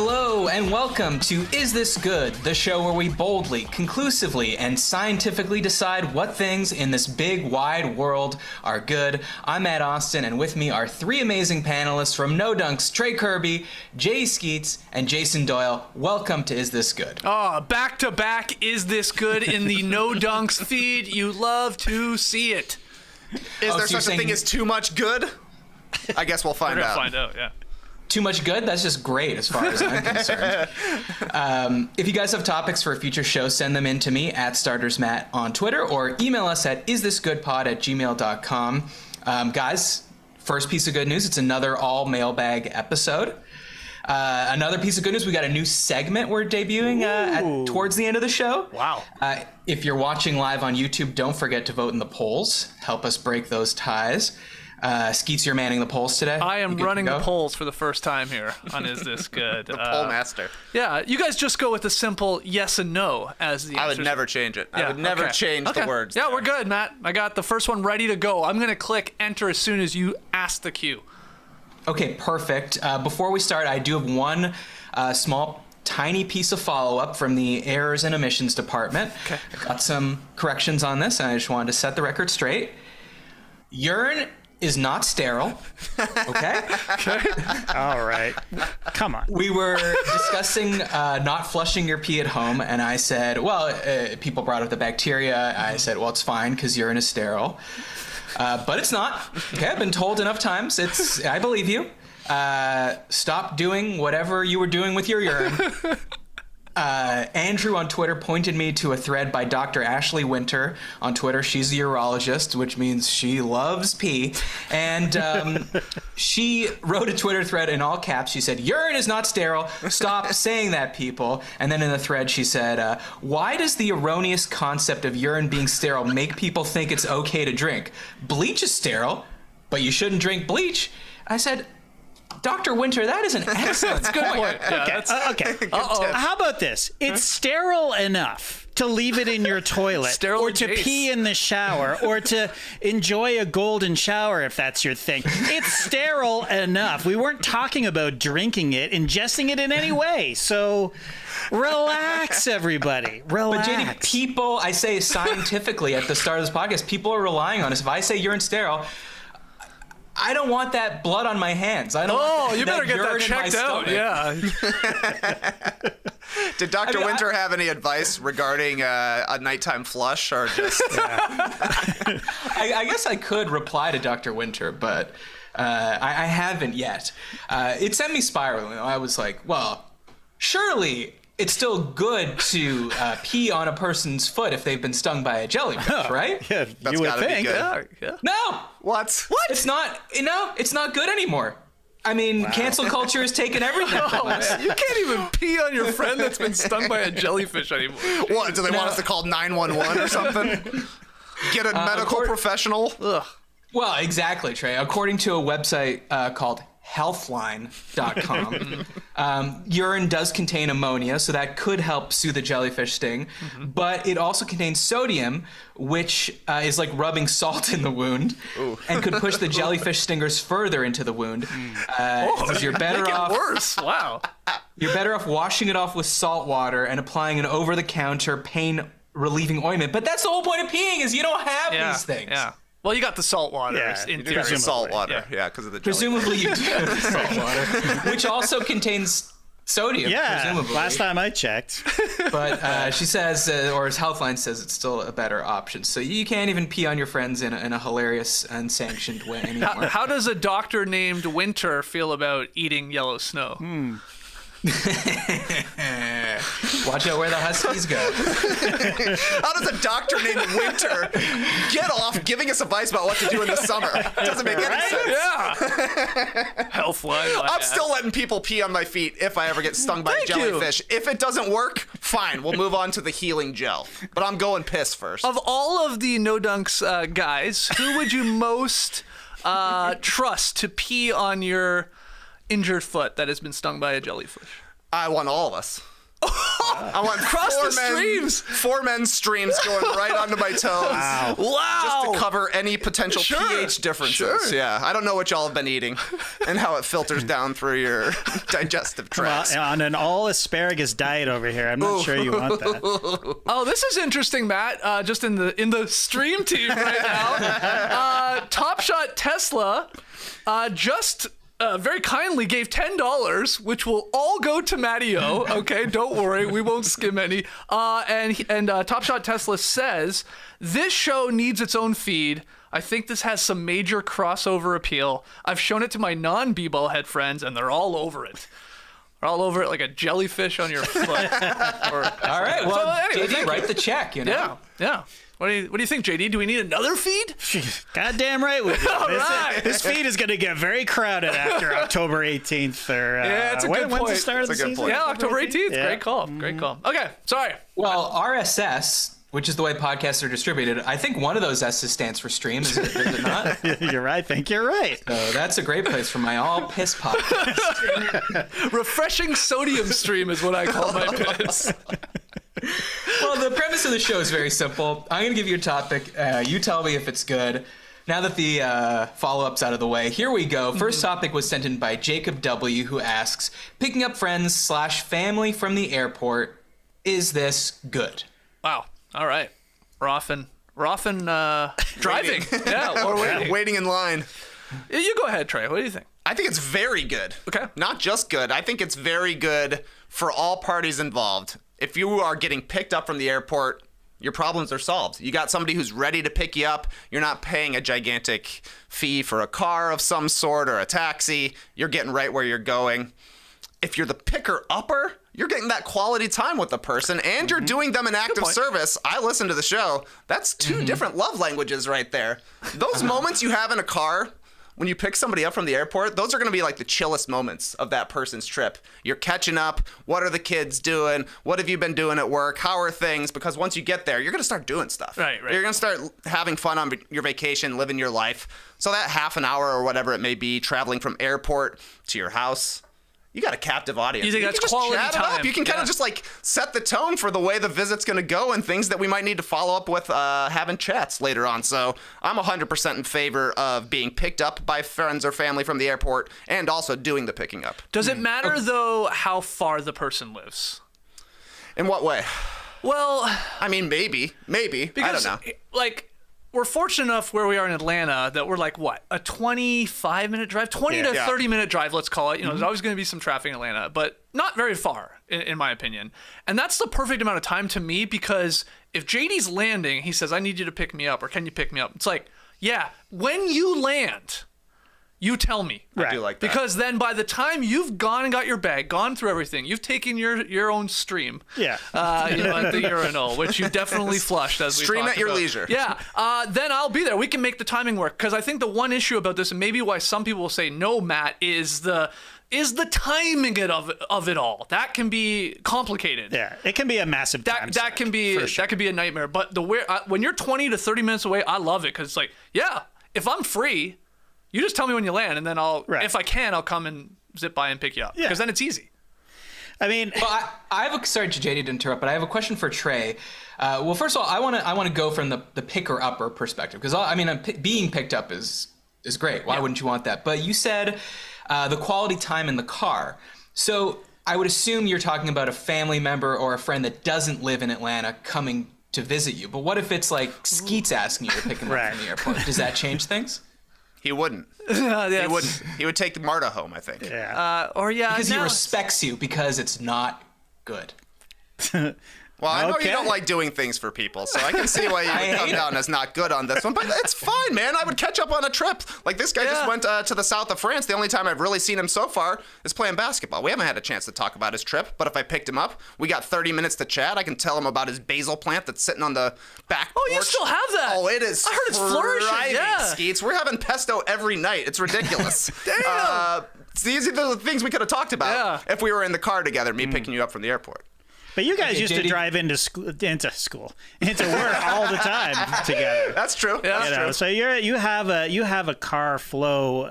Hello and welcome to Is This Good, the show where we boldly, conclusively, and scientifically decide what things in this big, wide world are good. I'm Matt Austin, and with me are three amazing panelists from No Dunks, Trey Kirby, Jay Skeets, and Jason Doyle. Welcome to Is This Good. Back to back Is This Good in the No Dunks feed. You love to see it. Is there such a thing as too much good? I guess we'll find out. We'll find out, yeah. Too much good? That's just great as far as I'm concerned. If you guys have topics for a future show, send them in to me at StartersMatt on Twitter or email us at isthisgoodpod@gmail.com. Guys, first piece of good news, it's another all mailbag episode. Another piece of good news, we got a new segment we're debuting towards the end of the show. Wow. If you're watching live on YouTube, don't forget to vote in the polls. Help us break those ties. Skeets, you're manning the polls today? I am running the polls for the first time here on Is This Good. The poll master. Yeah, you guys just go with the simple yes and no as the I answers. would never change it. Yeah, I would never change the words. Yeah, there. we're good, Matt. I got the first one ready to go. I'm going to click enter as soon as you ask the cue. Okay, perfect. Before we start, I do have one small, tiny piece of follow-up from the Errors and Omissions Department. Okay. I got some corrections on this, and I just wanted to set the record straight. Urine is not sterile, okay? All right. Come on. We were discussing not flushing your pee at home, and I said, well, people brought up the bacteria. I said, well, it's fine because urine is sterile. But it's not. Okay, I've been told enough times. I believe you. Stop doing whatever you were doing with your urine. Andrew on Twitter pointed me to a thread by Dr. Ashley Winter on Twitter. She's a urologist, which means she loves pee. And she wrote a Twitter thread in all caps. She said, urine is not sterile. Stop saying that, people. And then in the thread, she said, why does the erroneous concept of urine being sterile make people think it's okay to drink? Bleach is sterile, but you shouldn't drink bleach. I said, Dr. Winter, that is an excellent point. Yeah, Okay. How about this? It's sterile enough to leave it in your toilet, Sterile or to Jace. pee in the shower, or to enjoy a golden shower if that's your thing. It's sterile enough. We weren't talking about drinking it, ingesting it in any way. So relax, everybody. Relax. But JD, people, I say scientifically at the start of this podcast, people are relying on us. If I say urine sterile, I don't want that blood on my hands. I don't want you better get that urine in my checked out. stomach. Yeah. Did Dr. Winter have any advice regarding a nighttime flush or just... I guess I could reply to Dr. Winter, but I haven't yet. It sent me spiraling. I was like, well, surely it's still good to pee on a person's foot if they've been stung by a jellyfish, right? Yeah, That's you would gotta be think. good. Yeah. No, What? it's not. No, it's not good anymore. I mean, cancel culture has taken everything from us. You can't even pee on your friend that's been stung by a jellyfish anymore. What? Do they want us to call 911 or something? Get a medical professional? Ugh. Well, exactly, Trey. According to a website called healthline.com, urine does contain ammonia, so that could help soothe a jellyfish sting. But it also contains sodium, which is like rubbing salt in the wound and could push the jellyfish stingers further into the wound. You're better Make off. it worse. Wow. You're better off washing it off with salt water and applying an over-the-counter pain-relieving ointment. But that's the whole point of peeing, is you don't have these things. Yeah. Well, you got the salt water. Yeah, in you theory. Because of salt water. Yeah, because of the jellyfish. Presumably you do have salt water, which also contains sodium, Yeah, presumably. last time I checked. But she says, or his Healthline says, it's still a better option. So you can't even pee on your friends in a hilarious, unsanctioned way anymore. How does a doctor named Winter feel about eating yellow snow? Watch out where the Huskies go. How does a doctor named Winter get off giving us advice about what to do in the summer? It doesn't make any sense. Yeah. Healthline. I'm still letting people pee on my feet if I ever get stung by a jellyfish. If it doesn't work, fine. We'll move on to the healing gel. But I'm going piss first. Of all of the No Dunks guys, who would you most trust to pee on your injured foot that has been stung by a jellyfish? I want all of us. I want Across the streams. 4 men's streams going right onto my toes. Wow. Wow. Just to cover any potential pH differences. Sure. Yeah, I don't know what y'all have been eating and how it filters down through your digestive tracts. Well, on an all asparagus diet over here, I'm not sure you want that. Oh, this is interesting, Matt. Just in the stream team right now. Top Shot Tesla just very kindly gave $10, which will all go to Matty O. Okay, don't worry, we won't skim any. And Top Shot Tesla says this show needs its own feed. I think this has some major crossover appeal. I've shown it to my non-b-ball head friends, and they're all over it. They're all over it like a jellyfish on your foot. All right, well, anyway, JD, write the check, you know? Yeah. What do you think, JD? Do we need another feed? Goddamn right we do. All right. This feed is going to get very crowded after October 18th. Yeah, it's a good point. When's the start of the It's a good season? point. Yeah, October 18th. Yeah. Great call. Great call. Okay, sorry. Well, RSS, which is the way podcasts are distributed, I think one of those S's stands for stream, is it not? You're right. I think you're right. So that's a great place for my all piss podcast. Refreshing sodium stream is what I call my piss. Well, the premise of the show is very simple. I'm going to give you a topic. You tell me if it's good. Now that the follow-up's out of the way, here we go. First topic was sent in by Jacob W., who asks, picking up friends/family from the airport, is this good? Wow. All right. We're often driving. Yeah, or waiting. Waiting in line. You go ahead, Trey. What do you think? I think it's very good. Okay. Not just good. I think it's very good for all parties involved. If you are getting picked up from the airport, your problems are solved. You got somebody who's ready to pick you up. You're not paying a gigantic fee for a car of some sort or a taxi. You're getting right where you're going. If you're the picker-upper, you're getting that quality time with the person, and you're doing them an act of service. I listen to the show. That's two different love languages right there. Those moments you have in a car when you pick somebody up from the airport, those are going to be like the chillest moments of that person's trip. You're catching up. What are the kids doing? What have you been doing at work? How are things? Because once you get there, you're going to start doing stuff. Right. You're going to start having fun on your vacation, living your life. So that half an hour or whatever it may be, traveling from airport to your house, you got a captive audience. You think can that's just quality chat it up. time. You can kind of just like set the tone for the way the visit's going to go and things that we might need to follow up with having chats later on. So I'm 100% in favor of being picked up by friends or family from the airport and also doing the picking up. Does it matter, though, how far the person lives? In what way? Well, I mean, maybe. because, I don't know. like, we're fortunate enough where we are in Atlanta that we're like, what, a 25-minute drive? 20 to Yeah. 30-minute drive, let's call it. You know, there's always going to be some traffic in Atlanta, but not very far, in my opinion. And that's the perfect amount of time to me, because if JD's landing, he says, I need you to pick me up, or can you pick me up? It's like, yeah, when you land, you tell me. I do like that. Because then by the time you've gone and got your bag, gone through everything, you've taken your own stream. Yeah. You know, at the urinal, which you definitely flushed as we Stream talked at your about. leisure. Yeah. Then I'll be there. We can make the timing work. Because I think the one issue about this, and maybe why some people will say no, Matt, is the timing of it all. That can be complicated. Yeah, it can be a massive time That suck, can be for sure. that can be a nightmare. But when you're 20 to 30 minutes away, I love it, because it's like, yeah, if I'm free, you just tell me when you land, and then if I can, I'll come and zip by and pick you up. Yeah. Because then it's easy. I mean, Well, I have sorry, JD, to interrupt, but I have a question for Trey. Well, first of all, I want to go from the picker-upper perspective, because I mean, being picked up is great. Why wouldn't you want that? But you said the quality time in the car. So I would assume you're talking about a family member or a friend that doesn't live in Atlanta coming to visit you. But what if it's like Skeet's asking you to pick him up from the airport? Does that change things? He wouldn't. He wouldn't. He would take Marta home, I think. yeah. Because he respects you because it's not good. Well, I know Okay. you don't like doing things for people, so I can see why you would come down as not good on this one. But it's fine, man. I would catch up on a trip. Like, this guy just went to the south of France. The only time I've really seen him so far is playing basketball. We haven't had a chance to talk about his trip, but if I picked him up, we got 30 minutes to chat. I can tell him about his basil plant that's sitting on the back porch. Oh, you still have that? Oh, it is. I heard it's flourishing, thriving, yeah. Skeets. We're having pesto every night. It's ridiculous. Damn. These are the things we could have talked about Yeah. if we were in the car together, me picking you up from the airport. But you guys Okay, used to JD. drive into work all the time together. That's true. That's You know, true. so you have a car flow,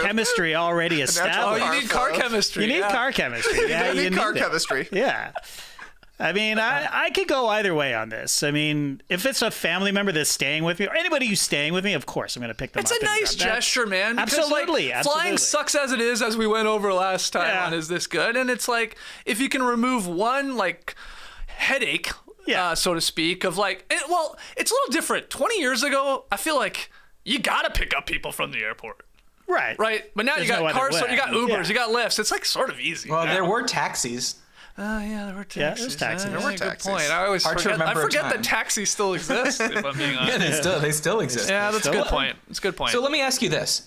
chemistry already Oh, established. you need car chemistry. You need yeah. car chemistry. Yeah, You need car it. chemistry. Yeah. I mean, I could go either way on this. I mean, if it's a family member that's staying with me, or anybody who's staying with me, of course I'm going to pick them It's up. a nice gesture, man. because, Absolutely, like, flying absolutely. sucks as it is, as we went over last time Yeah. on Is This Good? And it's like, if you can remove one, like, headache, Yeah. so to speak, of like, it's a little different. 20 years ago, I feel like you got to pick up people from the airport. Right. Right? But now There's you got no other cars, so way. you got Ubers, Yeah. you got Lyfts. It's like sort of easy. Well, there were taxis. Yeah, there were taxis. Yeah, there's taxis. Yeah, There were good taxis. point. I always Hard to forget. I remember a forget time. that taxis still exist. If I'm being honest. Yeah, they still exist. Yeah, that's a Still- good point. It's a good point. So let me ask you this.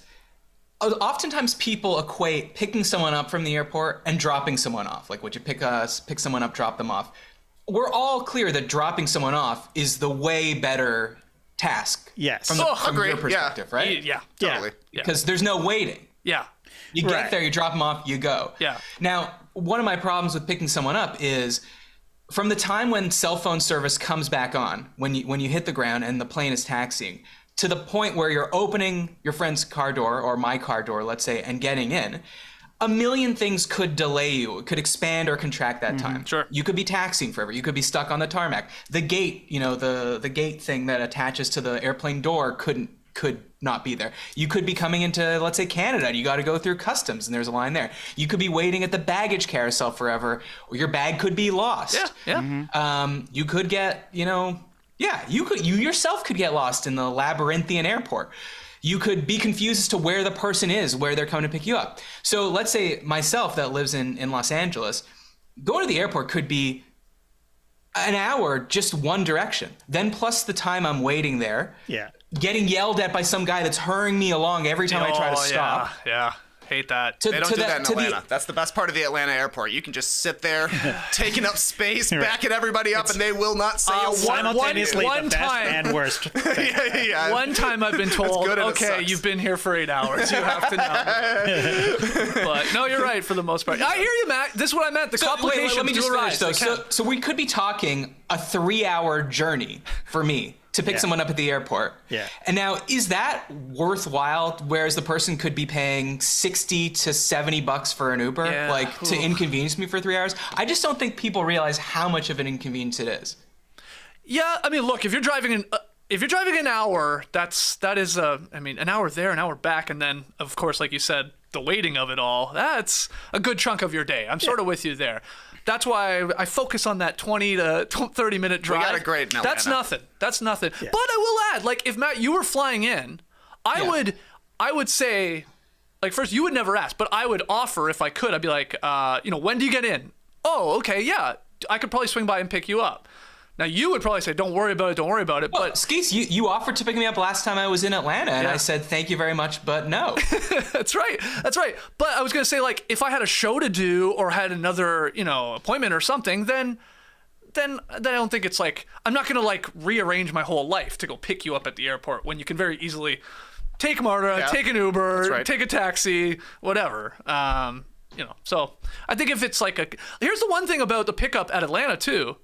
Oftentimes people equate picking someone up from the airport and dropping someone off. Like, would you pick someone up, drop them off? We're all clear that dropping someone off is the way better task. Yes. From Agree, your yeah. perspective, right? Yeah. Totally. Because there's no waiting. Yeah. You get Right. there, you drop them off, you go. Yeah. Now, one of my problems with picking someone up is from the time when cell phone service comes back on, when you hit the ground and the plane is taxiing, to the point where you're opening your friend's car door or my car door, let's say, and getting in, a million things could delay you. It could expand or contract that time. Sure. You could be taxiing forever. You could be stuck on the tarmac. The gate, the gate thing that attaches to the airplane door could not be there. You could be coming into, let's say, Canada, and you got to go through customs, and there's a line there. You could be waiting at the baggage carousel forever, or your bag could be lost. Yeah. Yeah. You could get, you yourself could get lost in the labyrinthian airport. You could be confused as to where the person is, where they're coming to pick you up. So let's say myself that lives in Los Angeles, going to the airport could be an hour just one direction. Then plus the time I'm waiting there, Yeah. getting yelled at by some guy that's hurrying me along every time I try to stop. Yeah. Hate that. They don't do that in Atlanta. That's the best part of the Atlanta airport. You can just sit there, taking up space, backing everybody up, and they will not say a word. Simultaneously, one the best time- and worst. Yeah. One time I've been told, good and it okay, sucks. you've been here for 8 hours. You have to know. But no, you're right for the most part. I hear you, Matt. This is what I meant. The complications let me do just arise. finish, though. They can. So we could be talking a 3-hour journey for me to pick someone up at the airport. Yeah. And now, is that worthwhile? Whereas the person could be paying $60 to $70 for an Uber, Yeah. to inconvenience me for 3 hours. I just don't think people realize how much of an inconvenience it is. Yeah, I mean, look, if you're driving an hour, that is an hour there, an hour back, and then of course, like you said, the waiting of it all. That's a good chunk of your day. I'm sort of with you there. That's why I focus on that 20 to 30 minute drive. got it great in Atlanta. That's nothing. But I will add, like, if Matt, you were flying in, I would say, like, first you would never ask, but I would offer if I could. I'd be like, when do you get in? Oh, okay, yeah, I could probably swing by and pick you up. Now you would probably say, don't worry about it. Well, But Skeets, you offered to pick me up last time I was in Atlanta, and I said thank you very much, but no. That's right. But I was gonna say, like, if I had a show to do or had another, appointment or something, then I don't think it's like, I'm not gonna like rearrange my whole life to go pick you up at the airport when you can very easily take MARTA, take an Uber, That's right. take a taxi, whatever. So I think if it's like here's the one thing about the pickup at Atlanta too.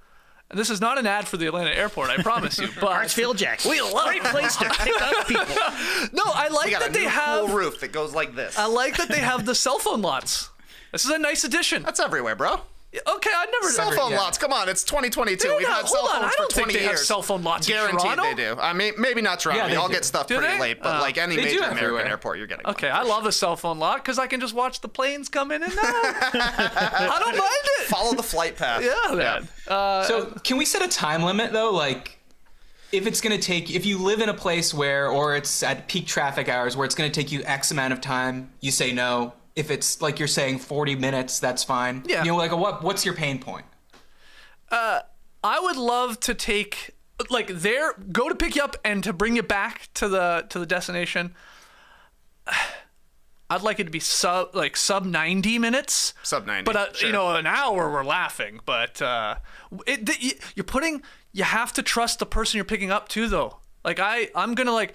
And this is not an ad for the Atlanta airport, I promise you. But Hartsfield Jackson. we love Great place to pick up people. No, I like We got that a they new have. cool roof that goes like this. I like that they have the cell phone lots. This is a nice addition. That's everywhere, bro. Okay, I'd never. Cell phone lots. Come on, it's 2022. They're We've not- had cell hold on, phones I don't for think 20 they have years. cell phone lots in Guaranteed Toronto. they do. I mean, maybe not Toronto. Yeah, they Y'all do. get stuff Do pretty they? late, but like any They do major American everywhere. airport, you're getting one. Okay, I love a cell phone lot because I can just watch the planes come in and out. I don't mind it. Follow the flight path. Yeah, man. So can we set a time limit though? Like, if you live in a place or it's at peak traffic hours where it's going to take you X amount of time, you say no. If it's like you're saying 40 minutes, that's fine. Yeah. What's your pain point? I would love to take go to pick you up and to bring you back to the destination. I'd like it to be sub 90 minutes. Sub 90, But sure. an hour we're laughing. But you have to trust the person you're picking up too, though. Like I'm gonna like.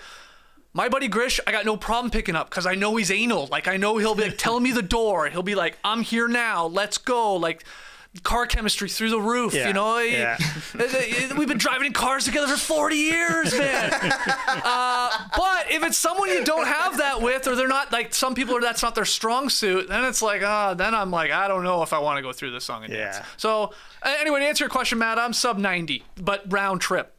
My buddy Grish, I got no problem picking up because I know he's anal. Like, I know he'll be like telling me the door. He'll be like, I'm here now. Let's go. Like, car chemistry through the roof. Yeah. You know, Yeah. we've been driving in cars together for 40 years, man. But if it's someone you don't have that with, or they're not like some people, that's not their strong suit, then it's like, then I'm like, I don't know if I want to go through this song and dance. So anyway, to answer your question, Matt, I'm sub 90, but round trip.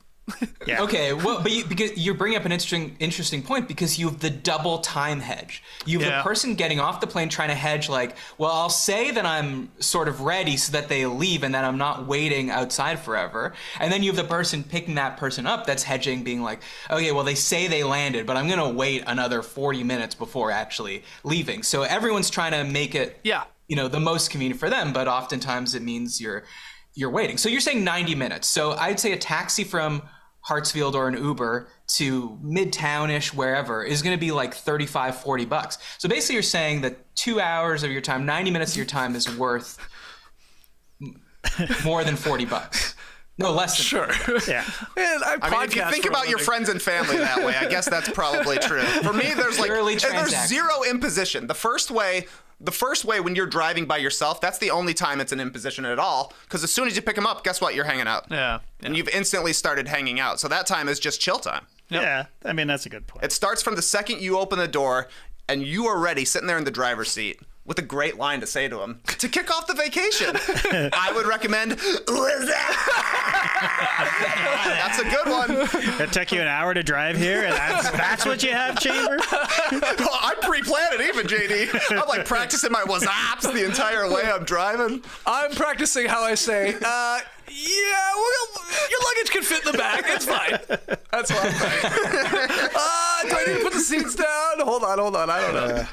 Yeah. Okay, well, but because you're bringing up an interesting point, because you have the double time hedge. You have the person getting off the plane trying to hedge, like, well, I'll say that I'm sort of ready so that they leave and that I'm not waiting outside forever. And then you have the person picking that person up that's hedging, being like, okay, well, they say they landed, but I'm going to wait another 40 minutes before actually leaving. So everyone's trying to make it, the most convenient for them, but oftentimes it means you're waiting. So you're saying 90 minutes. So I'd say a taxi from Hartsfield or an Uber to Midtown-ish, wherever, is going to be like $35-$40. So basically you're saying that 2 hours of your time, 90 minutes of your time is worth more than $40. No, less than Sure. Yeah. Man, I mean, if you think about your friends and family that way, I guess that's probably true. For me, there's zero imposition. The first way when you're driving by yourself, that's the only time it's an imposition at all. Because as soon as you pick them up, guess what? You're hanging out. Yeah. And you've instantly started hanging out. So that time is just chill time. Yep. Yeah. I mean, that's a good point. It starts from the second you open the door and you are ready, sitting there in the driver's seat with a great line to say to him to kick off the vacation. I would recommend, "What's that?" That's a good one. It took you an hour to drive here, and that's what you have, Chamber? Oh, I'm pre-planning even, JD. I'm like practicing my was-ups the entire way I'm driving. I'm practicing how I say, your luggage can fit in the back. It's fine. That's what I'm saying. Do I need to put the seats down? Hold on. I don't know.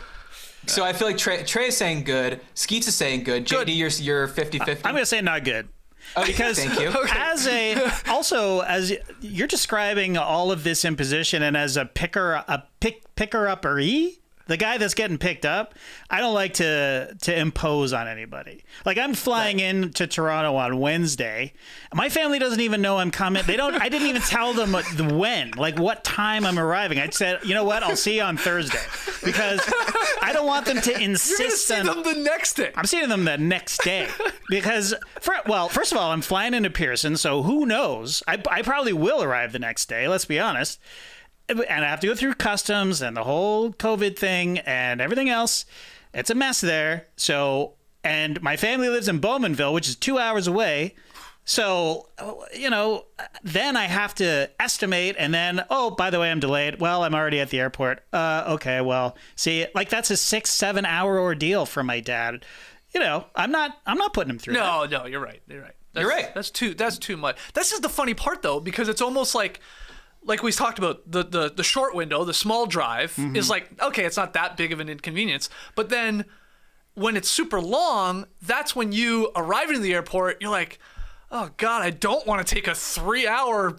So I feel like Trey is saying good, Skeets is saying good. JD, you're 50-50. I'm going to say not good. Oh, because thank you. as you're describing all of this imposition, and as a picker-upper-y, the guy that's getting picked up, I don't like to impose on anybody. Like, I'm flying into Toronto on Wednesday. My family doesn't even know I'm coming. I didn't even tell them when, like what time I'm arriving. I said, you know what? I'll see you on Thursday, because I don't want them to insist You're gonna see them the next day. I'm seeing them the next day because, first of all, I'm flying into Pearson, so who knows? I probably will arrive the next day. Let's be honest. And I have to go through customs and the whole COVID thing and everything else. It's a mess there. So, and my family lives in Bowmanville, which is 2 hours away. So, then I have to estimate, and then, oh, by the way, I'm delayed. Well, I'm already at the airport. Okay, well, see, like that's a 6-7 hour ordeal for my dad. I'm not putting him through that. No, you're right. You're right. That's too much. This is the funny part, though, because it's almost like we talked about, the short window, the small drive is like, okay, it's not that big of an inconvenience. But then when it's super long, that's when you arrive in the airport, you're like, oh God, I don't want to take a 3-hour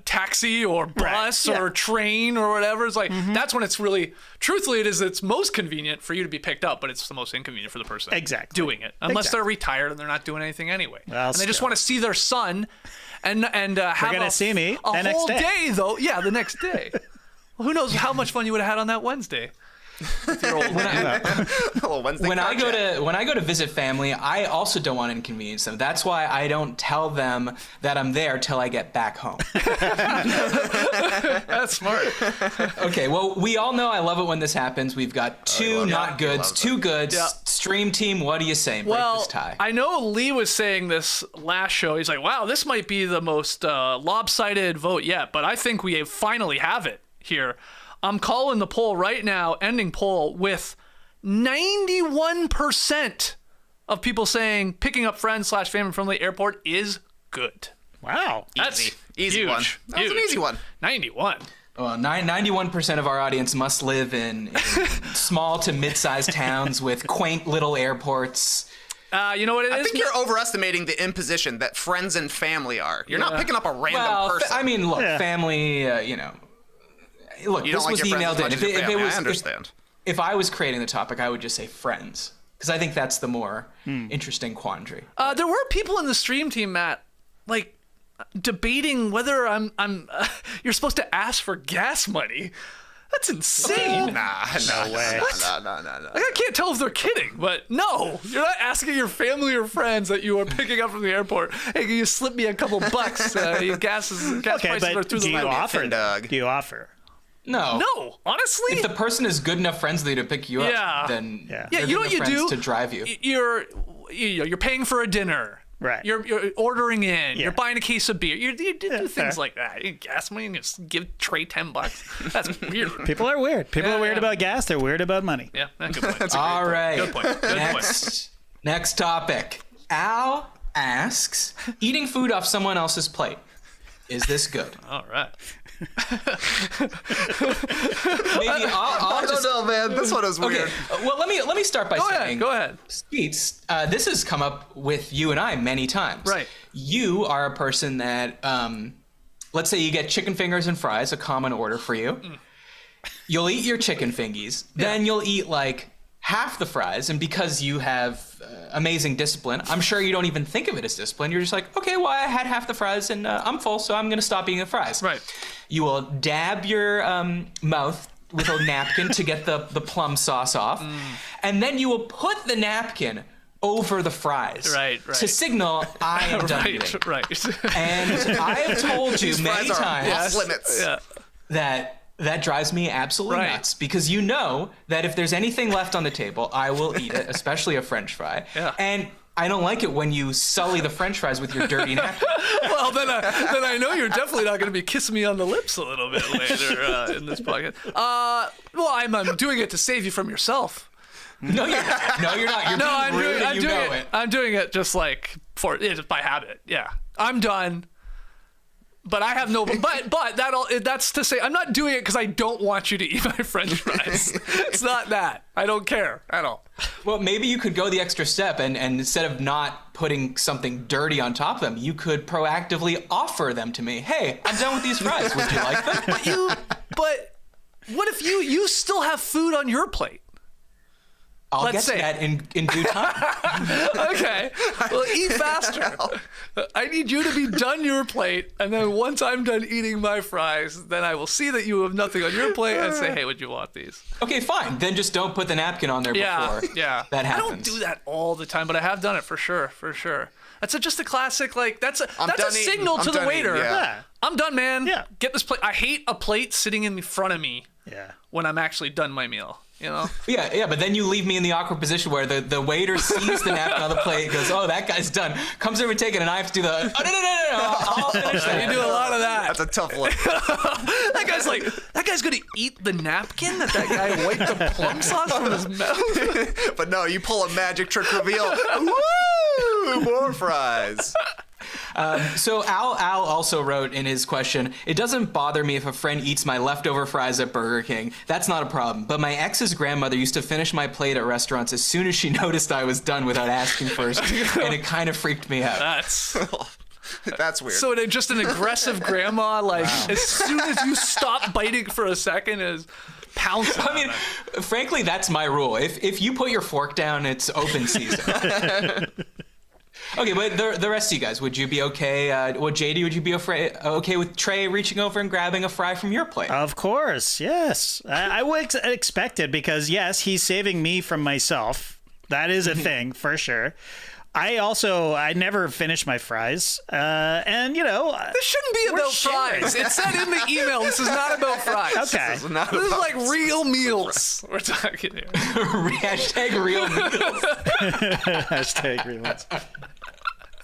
taxi or bus or train or whatever. It's like, that's when it's really, truthfully, it's most convenient for you to be picked up, but it's the most inconvenient for the person doing it. Unless they're retired and they're not doing anything anyway. Well, and they just want to see their son and have gonna see me a the whole next day, though. Yeah, the next day. Well, who knows how much fun you would have had on that Wednesday. When I go to visit family, I also don't want to inconvenience them. That's why I don't tell them that I'm there till I get back home. That's smart. Okay, well, we all know I love it when this happens. We've got two not goods, two goods. Yeah. Stream team, what are you saying? Break this tie. I know Lee was saying this last show. He's like, wow, this might be the most lopsided vote yet, but I think we finally have it here. I'm calling the poll right now, ending poll, with 91% of people saying picking up friends / family from the airport is good. Wow. That's easy huge. one. That was an easy one. 91. Well, 91% of our audience must live in small to mid-sized towns with quaint little airports. You know what it is? I think you're overestimating the imposition that friends and family are. You're not picking up a random person. Look, family, look, you this don't was like your emailed friends in. as much as your family. I understand. If I was creating the topic, I would just say friends, because I think that's the more interesting quandary. There were people in the stream team, Matt, like debating whether I'm you're supposed to ask for gas money. That's insane. No way. No. Like, I can't tell if they're kidding, but no, you're not asking your family or friends that you are picking up from the airport, hey, can you slip me a couple bucks? Your gas prices are through the do you roof. offer? Doug. Do you offer? No, honestly. If the person is good enough friendly to pick you up, then Yeah, they're you know good what you enough do? friends to drive you. You're paying for a dinner. Right. You're ordering in. Yeah. You're buying a case of beer. You do things fair. like that. You gas money and just give Trey $10. That's weird. People are weird. People Yeah, are weird yeah. about gas. They're weird about money. Yeah, good point. All right. Good point. Next topic. Al asks, eating food off someone else's plate. Is this good? All right. Maybe I'll I just. don't know, man. This one is Okay. weird. Well, let me start by saying. Go ahead. Skeets, this has come up with you and I many times. Right. You are a person that, let's say you get chicken fingers and fries, a common order for you. You'll eat your chicken fingies, then you'll eat like half the fries, and because you have amazing discipline, I'm sure you don't even think of it as discipline. You're just like, okay, well, I had half the fries and I'm full, so I'm going to stop eating the fries. Right. You will dab your mouth with a napkin to get the plum sauce off, and then you will put the napkin over the fries Right. to signal I am done eating. Right. And I have told you many Fries are times off limits. Yeah. that drives me absolutely Right. nuts, because you know that if there's anything left on the table, I will eat it, especially a French fry. Yeah. And I don't like it when you sully the French fries with your dirty napkin. Well, then I know you're definitely not going to be kissing me on the lips a little bit later in this podcast. Well, I'm doing it to save you from yourself. No, you're not. No, you're not. You're being rude and you know it. I'm doing it just like just by habit. Yeah, I'm done. But I have no. But that's to say, I'm not doing it because I don't want you to eat my French fries. It's not that. I don't care at all. Well, maybe you could go the extra step and instead of not putting something dirty on top of them, you could proactively offer them to me. Hey, I'm done with these fries. Would you like them? But what if you still have food on your plate? I'll Let's get to say- that in due time. Okay. Well, eat faster. I need you to be done your plate, and then once I'm done eating my fries, then I will see that you have nothing on your plate and say, hey, would you want these? Okay, fine. Then just don't put the napkin on there before that happens. I don't do that all the time, but I have done it for sure. That's just a classic, like, that's a signal to the waiter. yeah. I'm done, man. Yeah. Get this plate. I hate a plate sitting in front of me Yeah. when I'm actually done my meal. You know? Yeah, but then you leave me in the awkward position where the waiter sees the napkin on the plate, goes, oh, that guy's done, comes over, take it, and I have to do the, oh, no, I'll finish that. You do a lot of that. That's a tough one. That guy's gonna eat the napkin that guy wiped the plum sauce from his mouth. But no, you pull a magic trick reveal. Woo! More fries. So Al also wrote in his question, it doesn't bother me if a friend eats my leftover fries at Burger King. That's not a problem. But my ex's grandmother used to finish my plate at restaurants as soon as she noticed I was done without asking first, and it kind of freaked me out. That's weird. So just an aggressive grandma, like as soon as you stop biting for a second, is pouncing. I mean, frankly, that's my rule. If you put your fork down, it's open season. Okay, but the rest of you guys, would you be okay? JD, would you be okay with Trey reaching over and grabbing a fry from your plate? Of course, yes. I would expect it because, yes, he's saving me from myself. That is a thing, for sure. I never finish my fries. And, you know... This shouldn't be about fries. It said in the email, this is not about fries. Okay. This is not This is about like real meals we're talking here. Hashtag real meals. Hashtag real meals.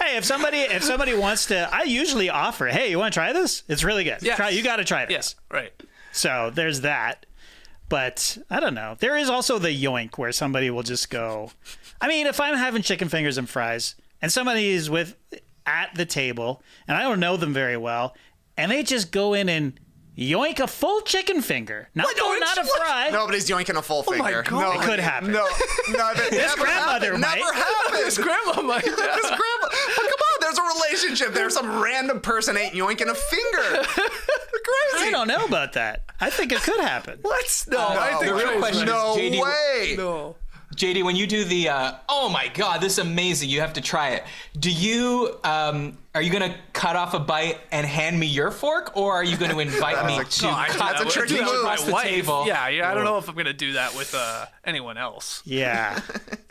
Hey, if somebody wants to, I usually offer, hey, you want to try this? It's really good. Yes. You got to try this. Yes, right. So there's that. But I don't know. There is also the yoink where somebody will just go. I mean, if I'm having chicken fingers and fries and somebody is at the table and I don't know them very well and they just go in and yoink a full chicken finger. Not a fry. Nobody's yoinking a full finger. my God. No, It could happen. No, This grandmother might. Never happened. His grandma might. His grandma. But come on, there's a relationship. There's some random person ain't yoinking a finger. Crazy. I don't know about that. I think it could happen. What? No, I think the real Trey's question right. No JD, way. No. JD, when you do the, oh my God, this is amazing, you have to try it. Do you, are you going to cut off a bite and hand me your fork, or are you going to invite me to cut that's a tricky reach move. across the table? Yeah, I don't know if I'm going to do that with anyone else. Yeah.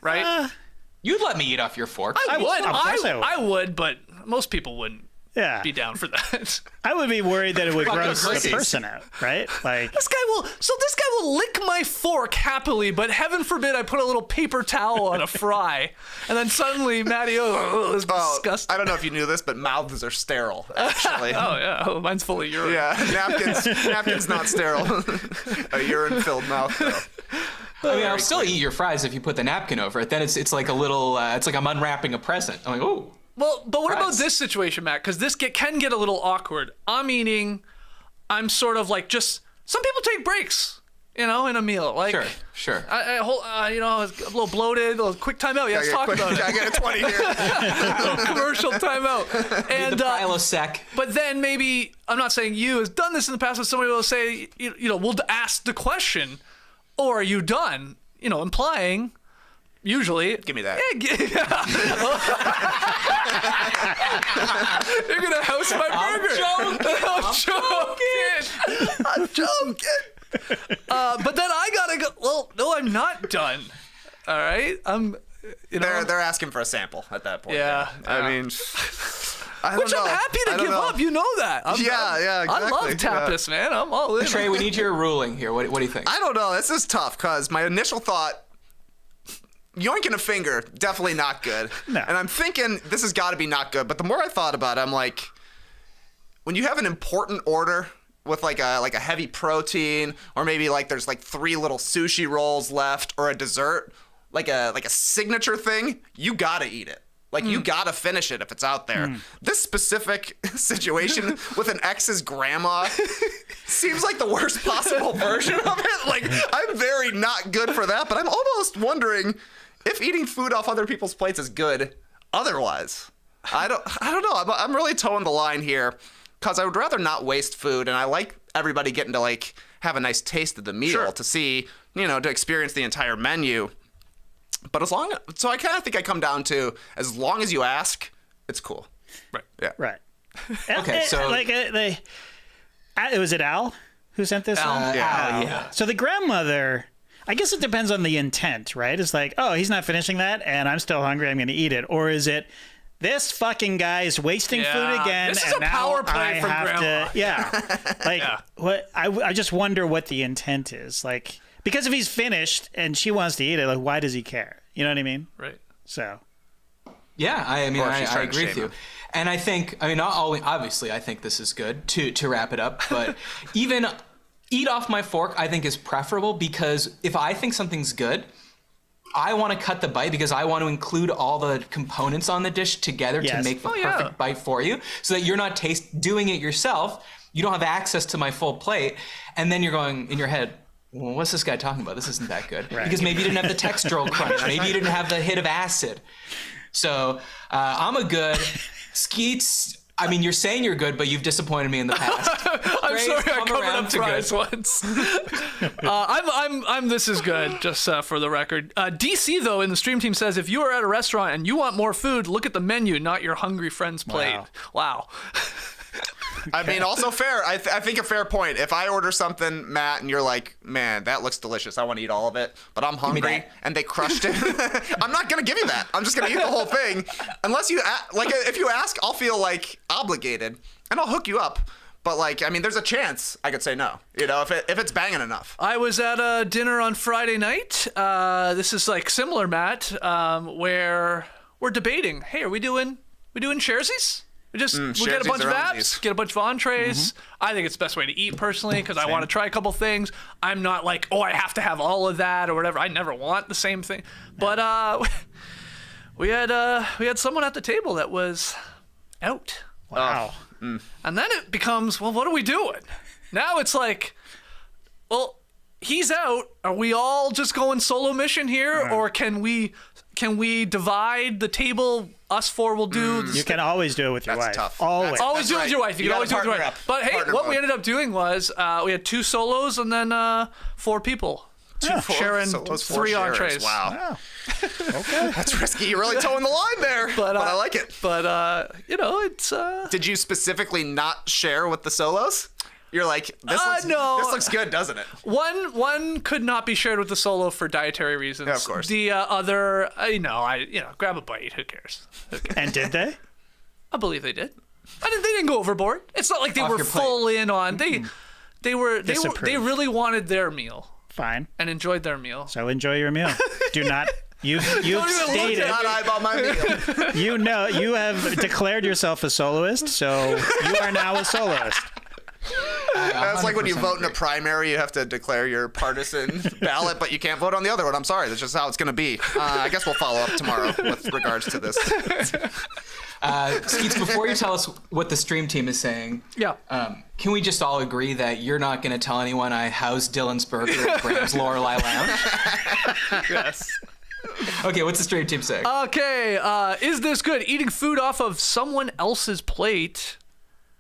Right? You'd let me eat off your fork. I would. Of course I would, but most people wouldn't Yeah. be down for that. I would be worried that it would Fucking gross the pussies. person out, right? Like, This guy will lick my fork happily, but heaven forbid I put a little paper towel on a fry, and then suddenly Matty O is disgusting. I don't know if you knew this, but mouths are sterile, actually. Oh yeah, mine's full of urine. Yeah, napkins not sterile. A urine-filled mouth, though. I mean, I'll still eat your fries if you put the napkin over it. Then it's like a little, it's like I'm unwrapping a present. I'm like, oh. Well, but what about Fries. this situation, Matt? Because this can get a little awkward. I'm sort of like just some people take breaks, in a meal. Like Sure. I was a little bloated, a little quick timeout. Yeah, let's talk about it. I get a 20 here. Commercial timeout. And The Prilosec. but then maybe I'm not saying you has done this in the past, but somebody will say, we'll ask the question, "Or are you done?" Implying. Usually. Give me that. You're going to house my burger. I'm joking. But then I got to go, well, no, I'm not done. All right? They're asking for a sample at that point. Yeah. I mean, I don't Which know. I'm happy to I don't give know. up. You know that. Yeah, exactly. I love tapas, man. I'm all in. Trey, we need your ruling here. What do you think? I don't know. This is tough because my initial thought, yoinking a finger, definitely not good. No. And I'm thinking this has got to be not good. But the more I thought about it, I'm like, when you have an important order with like a heavy protein, or maybe like there's like 3 little sushi rolls left, or a dessert, like a signature thing, you gotta eat it. Like, you gotta finish it if it's out there. This specific situation with an ex's grandma seems like the worst possible version of it. Like, I'm very not good for that, but I'm almost wondering if eating food off other people's plates is good otherwise. I don't know. I'm really towing the line here because I would rather not waste food, and I like everybody getting to, like, have a nice taste of the meal to see, to experience the entire menu. But so I kind of think I come down to, as long as you ask, it's cool. Right. Yeah. right. Okay, so- Was it Al who sent this on? Yeah. So the grandmother, I guess it depends on the intent, right? It's like, oh, he's not finishing that, and I'm still hungry, I'm going to eat it. Or is it, this fucking guy is wasting food again, This is and a now power play I from have grandma. to, like, what? I just wonder what the intent is, like, because if he's finished and she wants to eat it, like, why does he care? You know what I mean? Right. So. Yeah, I mean, Or she's I trying to agree with shame you. him. And I think, not always, obviously, I think this is good to wrap it up, but even eat off my fork, I think is preferable, because if I think something's good, I want to cut the bite because I want to include all the components on the dish together to make the perfect bite for you, so that you're not doing it yourself. You don't have access to my full plate, and then you're going in your head, well, what's this guy talking about? This isn't that good. Because maybe you didn't have the textural crunch. Maybe you didn't have the hit of acid. So I'm a good. Skeets, I mean, you're saying you're good, but you've disappointed me in the past. I'm Trey's sorry, I come covered around up to fries good. once. I'm. This is good. Just for the record, DC though in the stream team says, if you are at a restaurant and you want more food, look at the menu, not your hungry friend's plate. Wow. I mean, also fair. I think a fair point. If I order something, Matt, and you're like, man, that looks delicious, I want to eat all of it, but I'm hungry, that. and they crushed it, I'm not going to give you that. I'm just going to eat the whole thing. Unless you, if you ask, I'll feel like obligated, and I'll hook you up. But, like, I mean, there's a chance I could say no, if it's banging enough. I was at a dinner on Friday night. This is like similar, Matt, where we're debating. Hey, are we doing sharesies? We'll get a sharesies bunch of or apps, undies. get a bunch of entrees. I think it's the best way to eat personally because I want to try a couple things. I'm not like, oh, I have to have all of that or whatever. I never want the same thing. But we had someone at the table that was out. Wow. And then it becomes, well, what are we doing? Now it's like, well, he's out. Are we all just going solo mission here, or can we divide the table? Us four will do. You can always do it with your That's wife. tough. Always. Always do it with right. your wife. You can always do it with your partner wife. up. But hey, Partner what we mode. ended up doing was we had 2 solos and then 4 people. Sharing Solos, 3 sharers. entrees. Wow. Okay. That's risky. You're really towing the line there. But I like it. But, it's... Did you specifically not share with the solos? You're like, this looks good, doesn't it? One could not be shared with the solo for dietary reasons. Yeah, of course. The other, grab a bite. Who cares? And did they? I believe they did. They didn't go overboard. It's not like they were full in on. They really wanted their meal. Fine. And enjoyed their meal. So enjoy your meal. Do not. You've stated. Not eyeball my meal. You have declared yourself a soloist, so you are now a soloist. That's like when you vote in a primary, you have to declare your partisan ballot, but you can't vote on the other one. I'm sorry, that's just how it's going to be. I guess we'll follow up tomorrow with regards to this. Skeets, before you tell us what the stream team is saying, can we just all agree that you're not going to tell anyone I housed Dylan's Burger at Graham's Lorelei Lounge? Yes. Okay, what's the stream team saying? Okay, is this good? Eating food off of someone else's plate.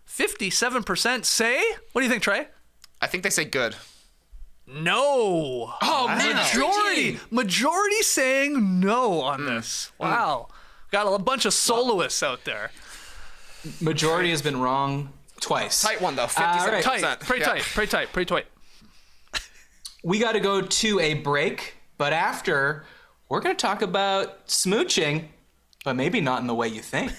57% say. What do you think, Trey? I think they say good. No. Oh, wow. Majority saying no on this. Wow. Got a bunch of soloists out there. Majority has been wrong twice. Tight one, though. 57%. Tight. Pretty tight. We got to go to a break, but after, we're going to talk about smooching, but maybe not in the way you think.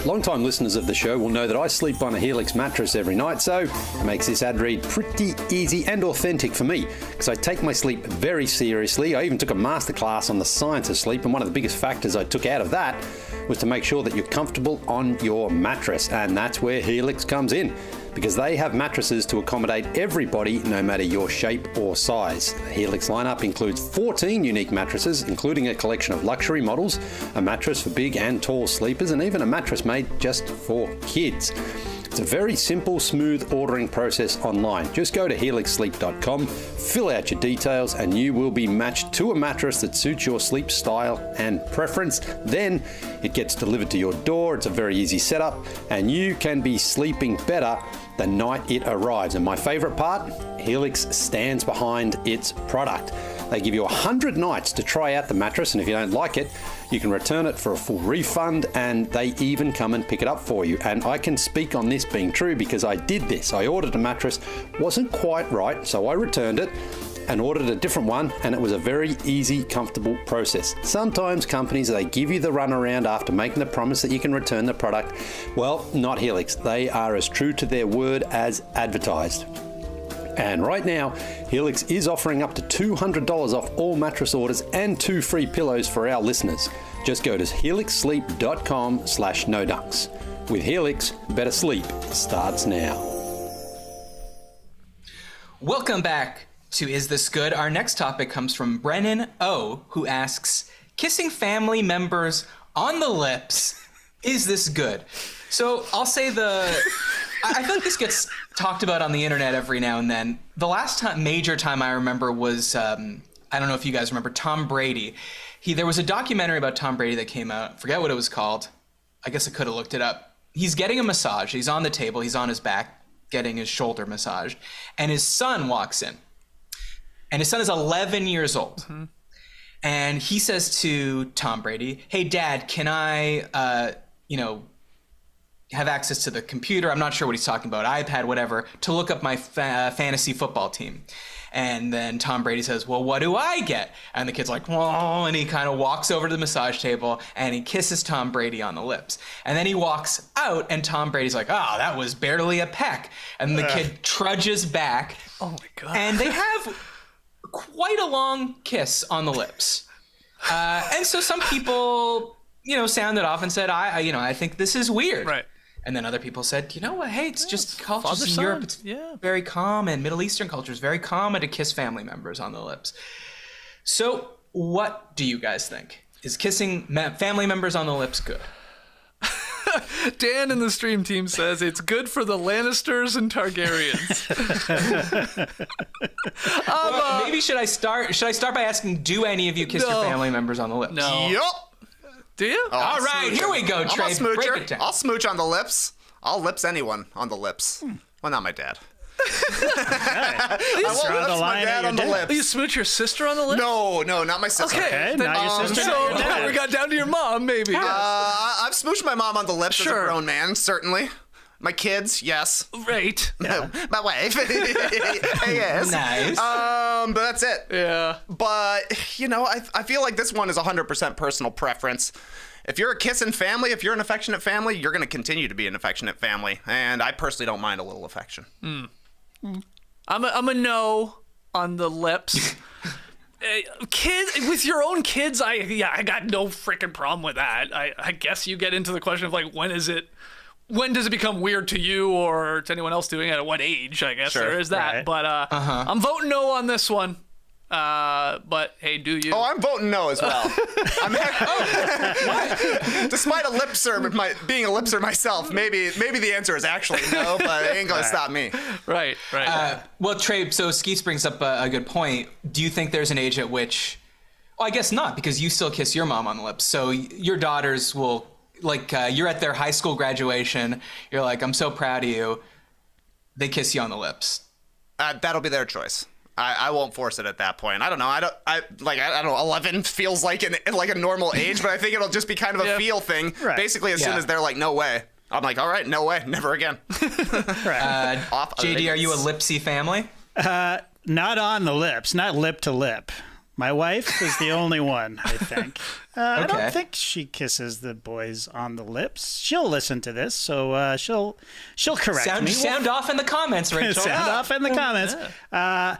Long-time listeners of the show will know that I sleep on a Helix mattress every night, so it makes this ad read pretty easy and authentic for me, because I take my sleep very seriously. I even took a masterclass on the science of sleep, and one of the biggest factors I took out of that was to make sure that you're comfortable on your mattress, and that's where Helix comes in, because they have mattresses to accommodate everybody, no matter your shape or size. The Helix lineup includes 14 unique mattresses, including a collection of luxury models, a mattress for big and tall sleepers, and even a mattress made just for kids. It's a very simple, smooth ordering process online. Just go to helixsleep.com, fill out your details, and you will be matched to a mattress that suits your sleep style and preference. Then it gets delivered to your door. It's a very easy setup, and you can be sleeping better the night it arrives. And my favorite part, Helix stands behind its product. They give you 100 nights to try out the mattress, and if you don't like it, you can return it for a full refund, and they even come and pick it up for you. And I can speak on this being true because I did this. I ordered a mattress, wasn't quite right, so I returned it and ordered a different one, and it was a very easy, comfortable process. Sometimes companies, they give you the runaround after making the promise that you can return the product. Well, not Helix. They are as true to their word as advertised. And right now, Helix is offering up to $200 off all mattress orders and 2 free pillows for our listeners. Just go to helixsleep.com/nodunks. With Helix, better sleep starts now. Welcome back to Is This Good? Our next topic comes from Brennan O, who asks, kissing family members on the lips, is this good? So I'll say I feel like this gets talked about on the internet every now and then. The last major time I remember was, I don't know if you guys remember, Tom Brady. There was a documentary about Tom Brady that came out. Forget what it was called. I guess I could have looked it up. He's getting a massage. He's on the table. He's on his back getting his shoulder massaged. And his son walks in. And his son is 11 years old. Mm-hmm. And he says to Tom Brady, hey, Dad, can I, have access to the computer? I'm not sure what he's talking about, iPad, whatever, to look up my fantasy football team. And then Tom Brady says, well, what do I get? And the kid's like, whoa, and he kind of walks over to the massage table and he kisses Tom Brady on the lips. And then he walks out and Tom Brady's like, oh, that was barely a peck. And the kid trudges back. Oh my God. And they have quite a long kiss on the lips. And so some people, sounded off and said, I think this is weird. Right. And then other people said, you know what? Hey, it's just cultures in father-son. Europe. It's very common. Middle Eastern culture is very common to kiss family members on the lips. So what do you guys think? Is kissing family members on the lips good? Dan in the stream team says it's good for the Lannisters and Targaryens. Maybe should I start by asking, do any of you kiss your family members on the lips? No. Yup. Do you? Oh, all right, here we go, Trey. I'm a smoocher. Break it down. I'll smooch on the lips. I'll lips anyone on the lips. Well, not my dad. I won't draw the lips my line dad at on the your lips. You smooch your sister on the lips? No, not my sister. Okay, then, not your sister, so not your dad. we got down to your mom, maybe. I've smooched my mom on the lips as a Sure. grown man, certainly. My kids, yes. Right. No, my wife. Yes. Nice. But that's it. Yeah. But, I feel like this one is 100% personal preference. If you're a kissing family, if you're an affectionate family, you're going to continue to be an affectionate family. And I personally don't mind a little affection. I'm a no on the lips. With your own kids, I got no freaking problem with that. I guess you get into the question of like, when does it become weird to you or to anyone else doing it? At what age? I guess there is that. Right. But I'm voting no on this one. But hey, do you? Oh, I'm voting no as well. Despite being a lipser myself, maybe the answer is actually no, but it ain't gonna stop me. Right. Well, Trey, so Skeets brings up a good point. Do you think there's an age at which... Well, I guess not, because you still kiss your mom on the lips. So your daughters will... Like, you're at their high school graduation. You're like, I'm so proud of you. They kiss you on the lips. That'll be their choice. I won't force it at that point. I don't know. I don't know. 11 feels like a normal age, but I think it'll just be kind of a feel thing. Right. Basically, as soon as they're like, no way, I'm like, all right, no way, never again. Off JD, are you a lipsy family? Not on the lips, not lip to lip. My wife is the only one, I think. I don't think she kisses the boys on the lips. She'll listen to this, so she'll correct me. Sound off in the comments, Rachel. Sound off in the comments. Yeah,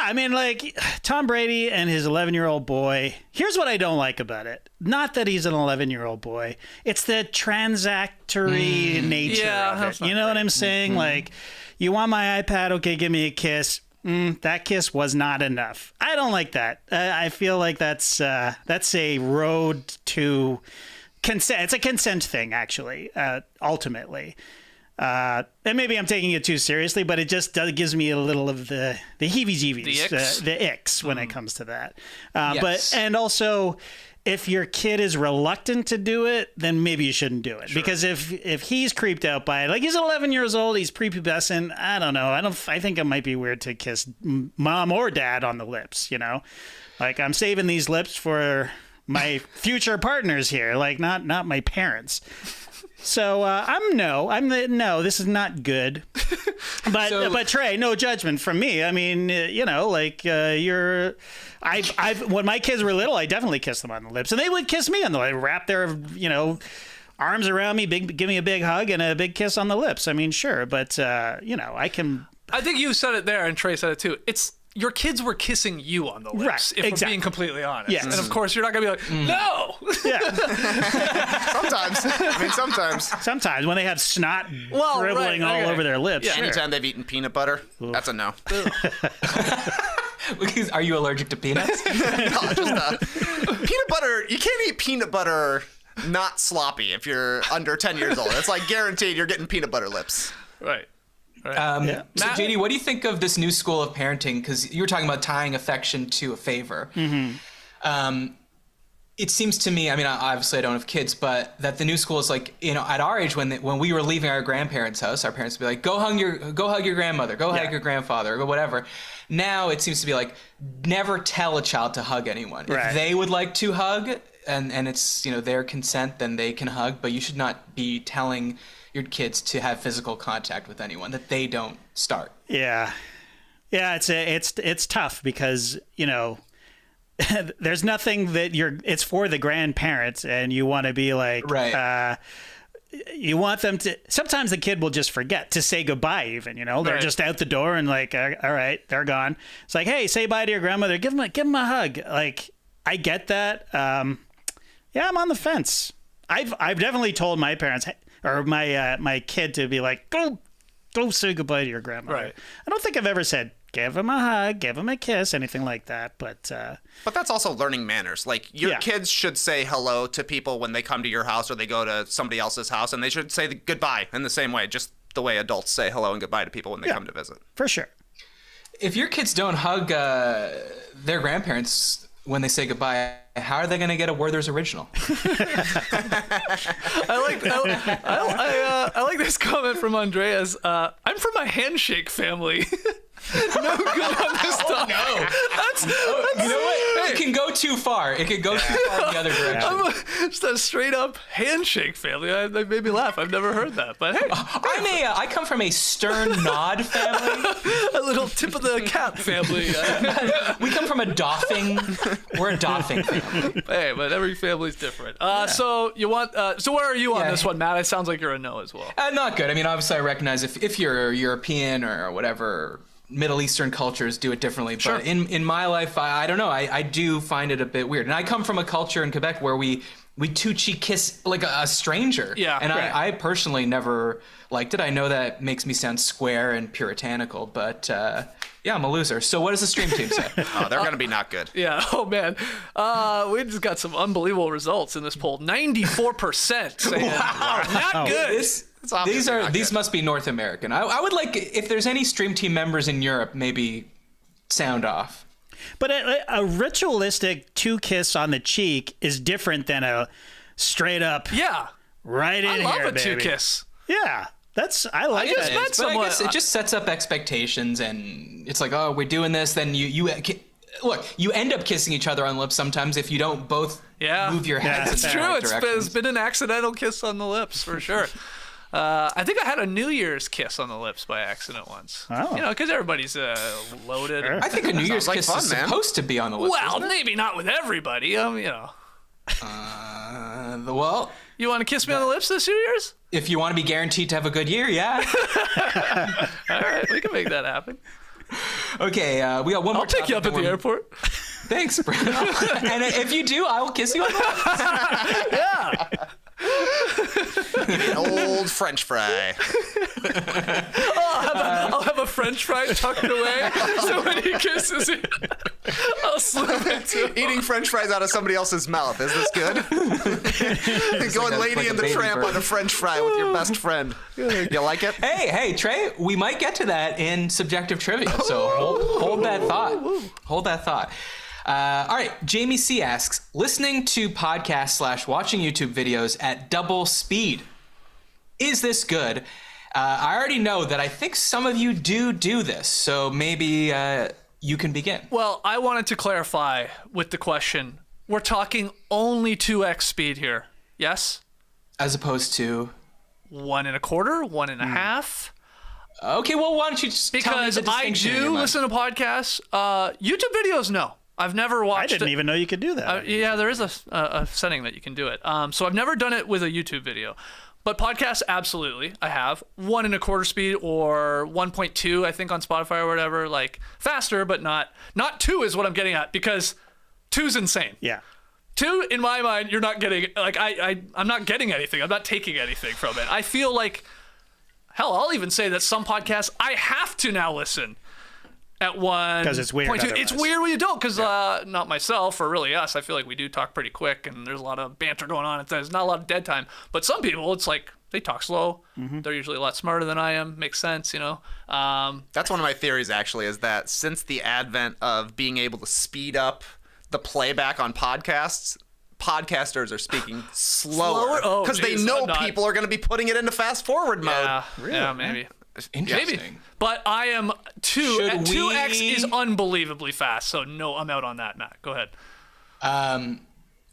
I mean, like, Tom Brady and his 11-year-old boy, here's what I don't like about it. Not that he's an 11-year-old boy. It's the transactory nature of it. You know what I'm saying? Like, you want my iPad? Okay, give me a kiss. That kiss was not enough. I don't like that. I feel like that's a road to consent. It's a consent thing, actually, ultimately. And maybe I'm taking it too seriously, but it just gives me a little of the heebie-jeebies, the icks when it comes to that. Yes. But and also, if your kid is reluctant to do it, then maybe you shouldn't do it. Sure. Because if he's creeped out by it, like he's 11 years old, he's prepubescent. I don't know. I think it might be weird to kiss mom or dad on the lips. Like I'm saving these lips for my future partners here, like not my parents. So no, this is not good. But Trey, no judgment from me. I mean, when my kids were little, I definitely kissed them on the lips, and they would kiss me on the lips, wrap their, arms around me, give me a big hug and a big kiss on the lips. I mean, sure, but I can. I think you said it there, and Trey said it too. It's your kids were kissing you on the lips, right, if exactly. I'm being completely honest. Yes. And of course, you're not going to be like, no! Yeah. Sometimes. Sometimes when they have snot Well, dribbling right, all okay. over their lips. Yeah. Sure. Anytime they've eaten peanut butter, that's a no. Are you allergic to peanuts? No, just peanut butter. You can't eat peanut butter not sloppy if you're under 10 years old. It's like guaranteed you're getting peanut butter lips. Right. So JD, what do you think of this new school of parenting? Because you were talking about tying affection to a favor. Mm-hmm. It seems to me, I mean, obviously I don't have kids, but that the new school is like, at our age, when we were leaving our grandparents' house, our parents would be like, go hug your grandmother, go hug your grandfather, or whatever. Now it seems to be like, never tell a child to hug anyone. Right. If they would like to hug and it's their consent, then they can hug, but you should not be telling your kids to have physical contact with anyone that they don't start. Yeah, it's tough because there's nothing that it's for the grandparents, and you want to be like, right. You want them to. Sometimes the kid will just forget to say goodbye. Even they're just out the door and like, all right, they're gone. It's like, hey, say bye to your grandmother. Give them a hug. Like, I get that. Yeah, I'm on the fence. I've definitely told my parents or my kid to be like, go say goodbye to your grandmother. Right. I don't think I've ever said give him a hug, give him a kiss, anything like that. But that's also learning manners. Like your kids should say hello to people when they come to your house or they go to somebody else's house, and they should say goodbye in the same way, just the way adults say hello and goodbye to people when they come to visit. For sure. If your kids don't hug their grandparents, when they say goodbye, how are they going to get a Werther's original? I like this comment from Andreas. I'm from a handshake family. No good on this topic. No. That's You know what? Hey. It can go too far. It could go too far in the other direction. just a straight up handshake family. That made me laugh. I've never heard that. But hey, I come from a stern nod family. a little tip of the cap family. We come from a doffing. We're a doffing family. Hey, but every family's different. So you want? So where are you on Yeah. this one, Matt? It sounds like you're a no as well. Not good. I mean, obviously, I recognize if you're European or whatever, Middle Eastern cultures do it differently. Sure. But in my life, I don't know. I do find it a bit weird. And I come from a culture in Quebec where we two-cheek kiss like a stranger. Yeah. And right. I personally never liked it. I know that makes me sound square and puritanical, but yeah, I'm a loser. So what does the stream team say? Oh, they're going to be not good. Yeah. Oh man, we just got some unbelievable results in this poll. 94% saying not good. These must be North American. I would like, if there's any stream team members in Europe, maybe sound off. But a ritualistic 2 kiss on the cheek is different than a straight up Yeah. right in I here, love a baby. 2-kiss. Yeah, I like guess that. that's But I somewhat- guess it just sets up expectations, and it's like, oh, we're doing this. Then you look, you end up kissing each other on the lips sometimes if you don't both move your heads. It's in true. different It's directions. been an accidental kiss on the lips for sure. I think I had a New Year's kiss on the lips by accident once. Oh. You know, because everybody's loaded. Sure. I think a New Year's like kiss fun, is man. supposed to be on the lips. Well, isn't it? maybe not with everybody. You know. Well, You want to kiss me on the lips this New Year's? if you want to be guaranteed to have a good year, yeah. All right, we can make that happen. Okay, we got one more. I'll pick you up at the airport. Thanks, Bruno. And if you do, I will kiss you on the lips. Yeah. An old French fry. I'll have a French fry tucked away, so when he kisses it, I'll slip into it. Eating French fries out of somebody else's mouth. Is this good? Going like Lady a and the baby Tramp bird. on a French fry with your best friend. You like it? Hey, Trey, we might get to that in subjective trivia, so hold that thought. Hold that thought. All right, Jamie C asks, listening to podcasts / watching YouTube videos at double speed. Is this good? I already know that I think some of you do this, so maybe you can begin. Well, I wanted to clarify with the question. We're talking only 2x speed here. Yes? As opposed to... 1 1/4, 1 1/2. Okay, well, why don't you just tell me Because the I distinction in your do mind. listen to podcasts. YouTube videos, no. I've never watched I didn't it. even know you could do that. Yeah, there is a setting that you can do it. So I've never done it with a YouTube video. But podcasts, absolutely, I have. 1 1/4 speed or 1.2, I think, on Spotify or whatever. Like, faster, but not 2 is what I'm getting at, because 2's insane. Yeah. 2, in my mind, you're not getting, like, I'm not getting anything. I'm not taking anything from it. I feel like, hell, I'll even say that some podcasts, I have to now listen at 1. 'Cause it's weird It's otherwise. weird when you don't, because not myself or really us. I feel like we do talk pretty quick, and there's a lot of banter going on. There's not a lot of dead time. But some people, it's like they talk slow. Mm-hmm. They're usually a lot smarter than I am. Makes sense, you know. That's one of my theories, actually, is that since the advent of being able to speed up the playback on podcasts, podcasters are speaking slower Oh, because they geez, know I'm not- people are going to be putting it into fast forward mode. Yeah, maybe. Interesting. Maybe. But I am 2. Should At 2x we- is unbelievably fast. So no, I'm out on that, Matt. Go ahead.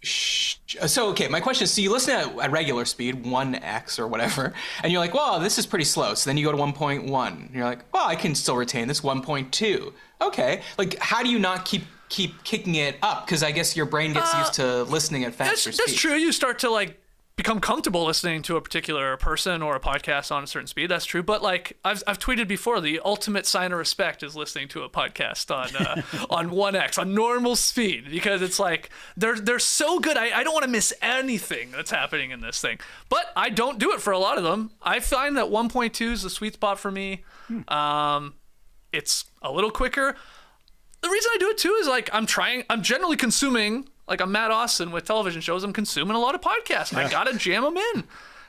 So, okay, my question is, so you listen at regular speed, 1x or whatever, and you're like, well, this is pretty slow. So then you go to 1.1. And you're like, well, I can still retain this 1.2. Okay. Like, how do you not keep kicking it up? Because I guess your brain gets used to listening at faster speed. That's true. You start to, like, become comfortable listening to a particular person or a podcast on a certain speed. That's true. But like I've tweeted before, the ultimate sign of respect is listening to a podcast on 1x on normal speed, because it's like they're so good. I don't want to miss anything that's happening in this thing. But I don't do it for a lot of them. I find that 1.2 is the sweet spot for me. It's a little quicker. The reason I do it too is like I'm generally consuming, like I'm Matt Austin with television shows, I'm consuming a lot of podcasts. Yeah. I gotta jam them in,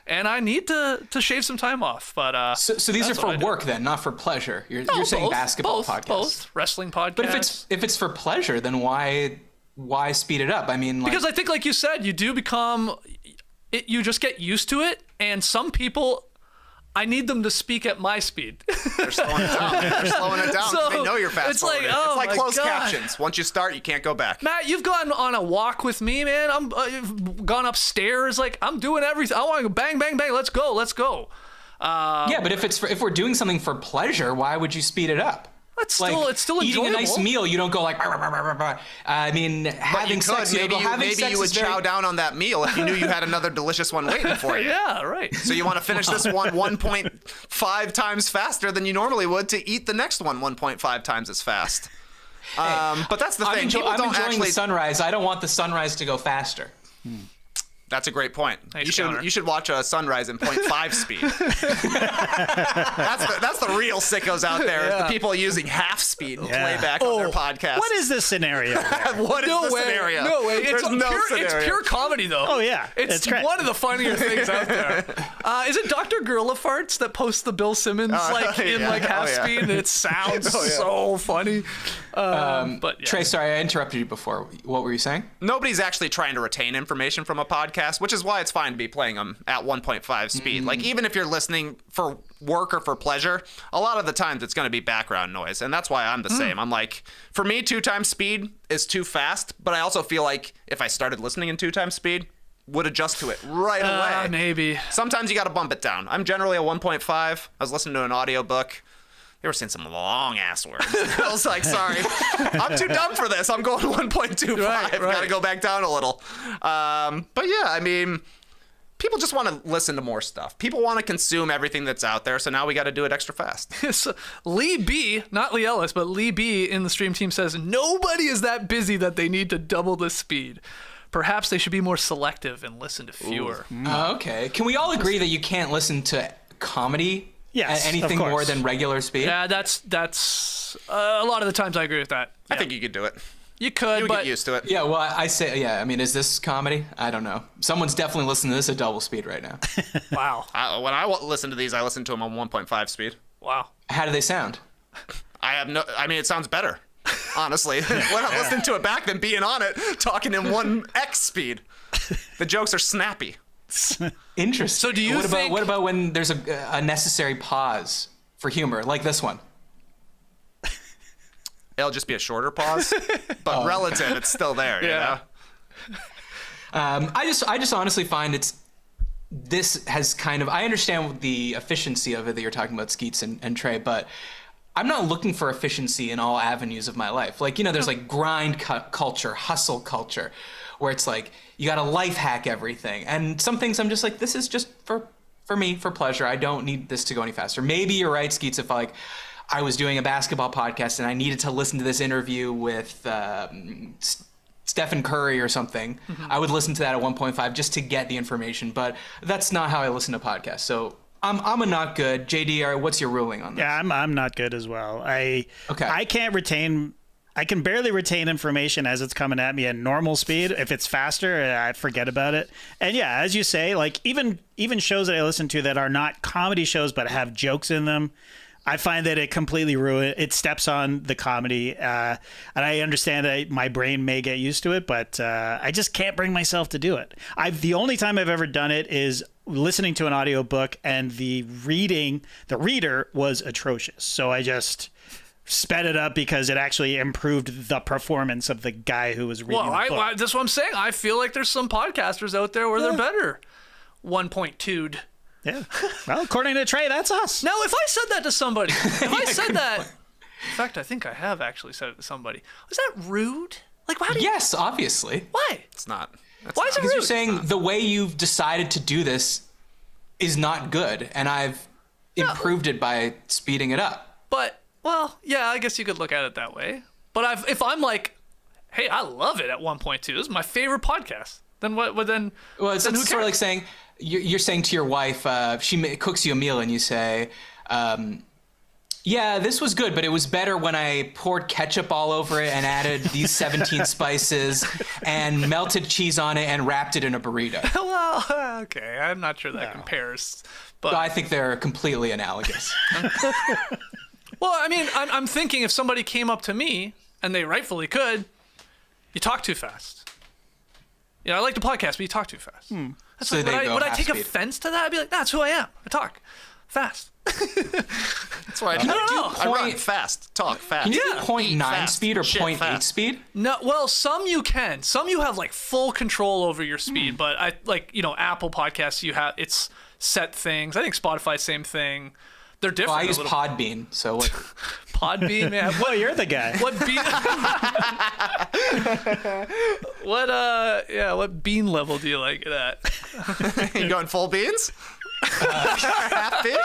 and I need to shave some time off. But so these are for work then, not for pleasure. You're saying both, basketball podcasts. both wrestling podcasts. But if it's for pleasure, then why why speed it up? I mean, like, Because I think, like you said, you do become, you just get used to it. And some people, I need them to speak at my speed. They're slowing it down. They're slowing it down. So, They know you're fast it's like, forwarding. oh It's like my closed God. captions. Once you start, you can't go back. Matt, you've gone on a walk with me, man. You've gone upstairs. Like, I'm doing everything. I want to go bang, bang, bang. Let's go. yeah, but if we're doing something for pleasure, why would you speed it up? It's still eating enjoyable. a nice meal. You don't go like. "Rah, rah, rah, rah, rah." I mean, But having you sex. could. Maybe sex you would is very- chow down on that meal if you knew you had another delicious one waiting for you. Yeah, right. So you want to finish this one 1.5 times faster than you normally would to eat the next one 1.5 times as fast. But that's the thing. People I'm don't enjoying actually. the sunrise. I don't want the sunrise to go faster. That's a great point. Nice counter. You should watch a sunrise in 0.5 speed. that's the real sickos out there. Yeah. The people using half speed Yeah. playback on their podcast. What is this scenario? What is the way. scenario? No way. There's no It's scenario. pure comedy, though. Oh, yeah. It's It's great. one of the funnier things out there. Is it Dr. Gorilla Farts that posts the Bill Simmons in yeah. like half Oh, yeah. speed? And it sounds so funny. But yeah. Trey, sorry, I interrupted you before. What were you saying? Nobody's actually trying to retain information from a podcast, which is why it's fine to be playing them at 1.5 speed. Like, even if you're listening for work or for pleasure, a lot of the times it's going to be background noise. And that's why I'm the same. I'm like, for me, 2 times speed is too fast. But I also feel like if I started listening in 2 times speed, would adjust to it right away. Maybe. Sometimes you got to bump it down. I'm generally a 1.5. I was listening to an audiobook. You were saying some long ass words. I was like, sorry, I'm too dumb for this. I'm going 1.25. Right. Got to go back down a little. But yeah, I mean, people just want to listen to more stuff. People want to consume everything that's out there. So now we got to do it extra fast. So Lee B, not Lee Ellis, but Lee B in the stream team says, nobody is that busy that they need to double the speed. Perhaps they should be more selective and listen to fewer. Okay. Can we all agree that you can't listen to comedy Yes, at anything of course. more than regular speed? Yeah, that's a lot of the times I agree with that. I think you could do it. You could, You would but get used to it. Yeah, well, I say, yeah, I mean, is this comedy? I don't know. Someone's definitely listening to this at double speed right now. wow. When I listen to these, I listen to them on 1.5 speed. Wow. How do they sound? I mean, it sounds better, honestly. When I'm listening to it back than being on it, talking in 1x speed. The jokes are snappy. Interesting. So do you think- What about when there's a necessary pause for humor, like this one? It'll just be a shorter pause, but relative, it's still there, you Yeah. know? I just honestly find this has kind of, I understand the efficiency of it that you're talking about, Skeets and Trey, but I'm not looking for efficiency in all avenues of my life. Like, there's like grind culture, hustle culture, where it's like, you got to life hack everything. And some things I'm just like, this is just for me, for pleasure. I don't need this to go any faster. Maybe you're right, Skeets, if I was doing a basketball podcast and I needed to listen to this interview with Stephen Curry or something, I would listen to that at 1.5 just to get the information. But that's not how I listen to podcasts. So I'm a not good. JD, what's your ruling on this? Yeah, I'm not good as well. I can barely retain information as it's coming at me at normal speed. If it's faster, I forget about it. And yeah, as you say, like even shows that I listen to that are not comedy shows but have jokes in them, I find that it completely it steps on the comedy. And I understand that my brain may get used to it, but I just can't bring myself to do it. The only time I've ever done it is listening to an audiobook, and the reader was atrocious. So I just sped it up because it actually improved the performance of the guy who was reading the book. That's what I'm saying. I feel like there's some podcasters out there where they're better. 1.2'd. Yeah. Well, according to Trey, that's us. Now, if I said that to somebody, in fact, I think I have actually said it to somebody. Was that rude? Like, why do you? Yes, obviously. Why? It's not. Why is it Because you're rude? saying the way you've decided to do this is not good, and I've improved it by speeding it up. But, well, yeah, I guess you could look at it that way. But if I'm like, hey, I love it at 1.2. This is my favorite podcast. Then what? Then Well, it's then who sort of cares? like saying you're saying to your wife, she cooks you a meal, and you say, "Yeah, this was good, but it was better when I poured ketchup all over it and added these 17 spices and melted cheese on it and wrapped it in a burrito." Well, okay, I'm not sure that compares. But I think they're completely analogous. well, I mean, I'm thinking if somebody came up to me and they rightfully could, You talk too fast. I like the podcast, but you talk too fast. That's So like, they go would I half take speed. offense to that? I'd be like, that's who I am. I talk fast. That's what I do. don't know. I run fast, talk fast. Can you do Yeah. 0.9 Fast. speed or Shit, 0.8 fast. speed? No, well, some you can. Some you have like full control over your speed, but I like Apple Podcasts. You have it's set things. I think Spotify same thing. They're different. Well, I a use little. Podbean, so what? Podbean, man. Well, you're the guy. What bean? what bean level do you like it at? You going full beans? Half beans?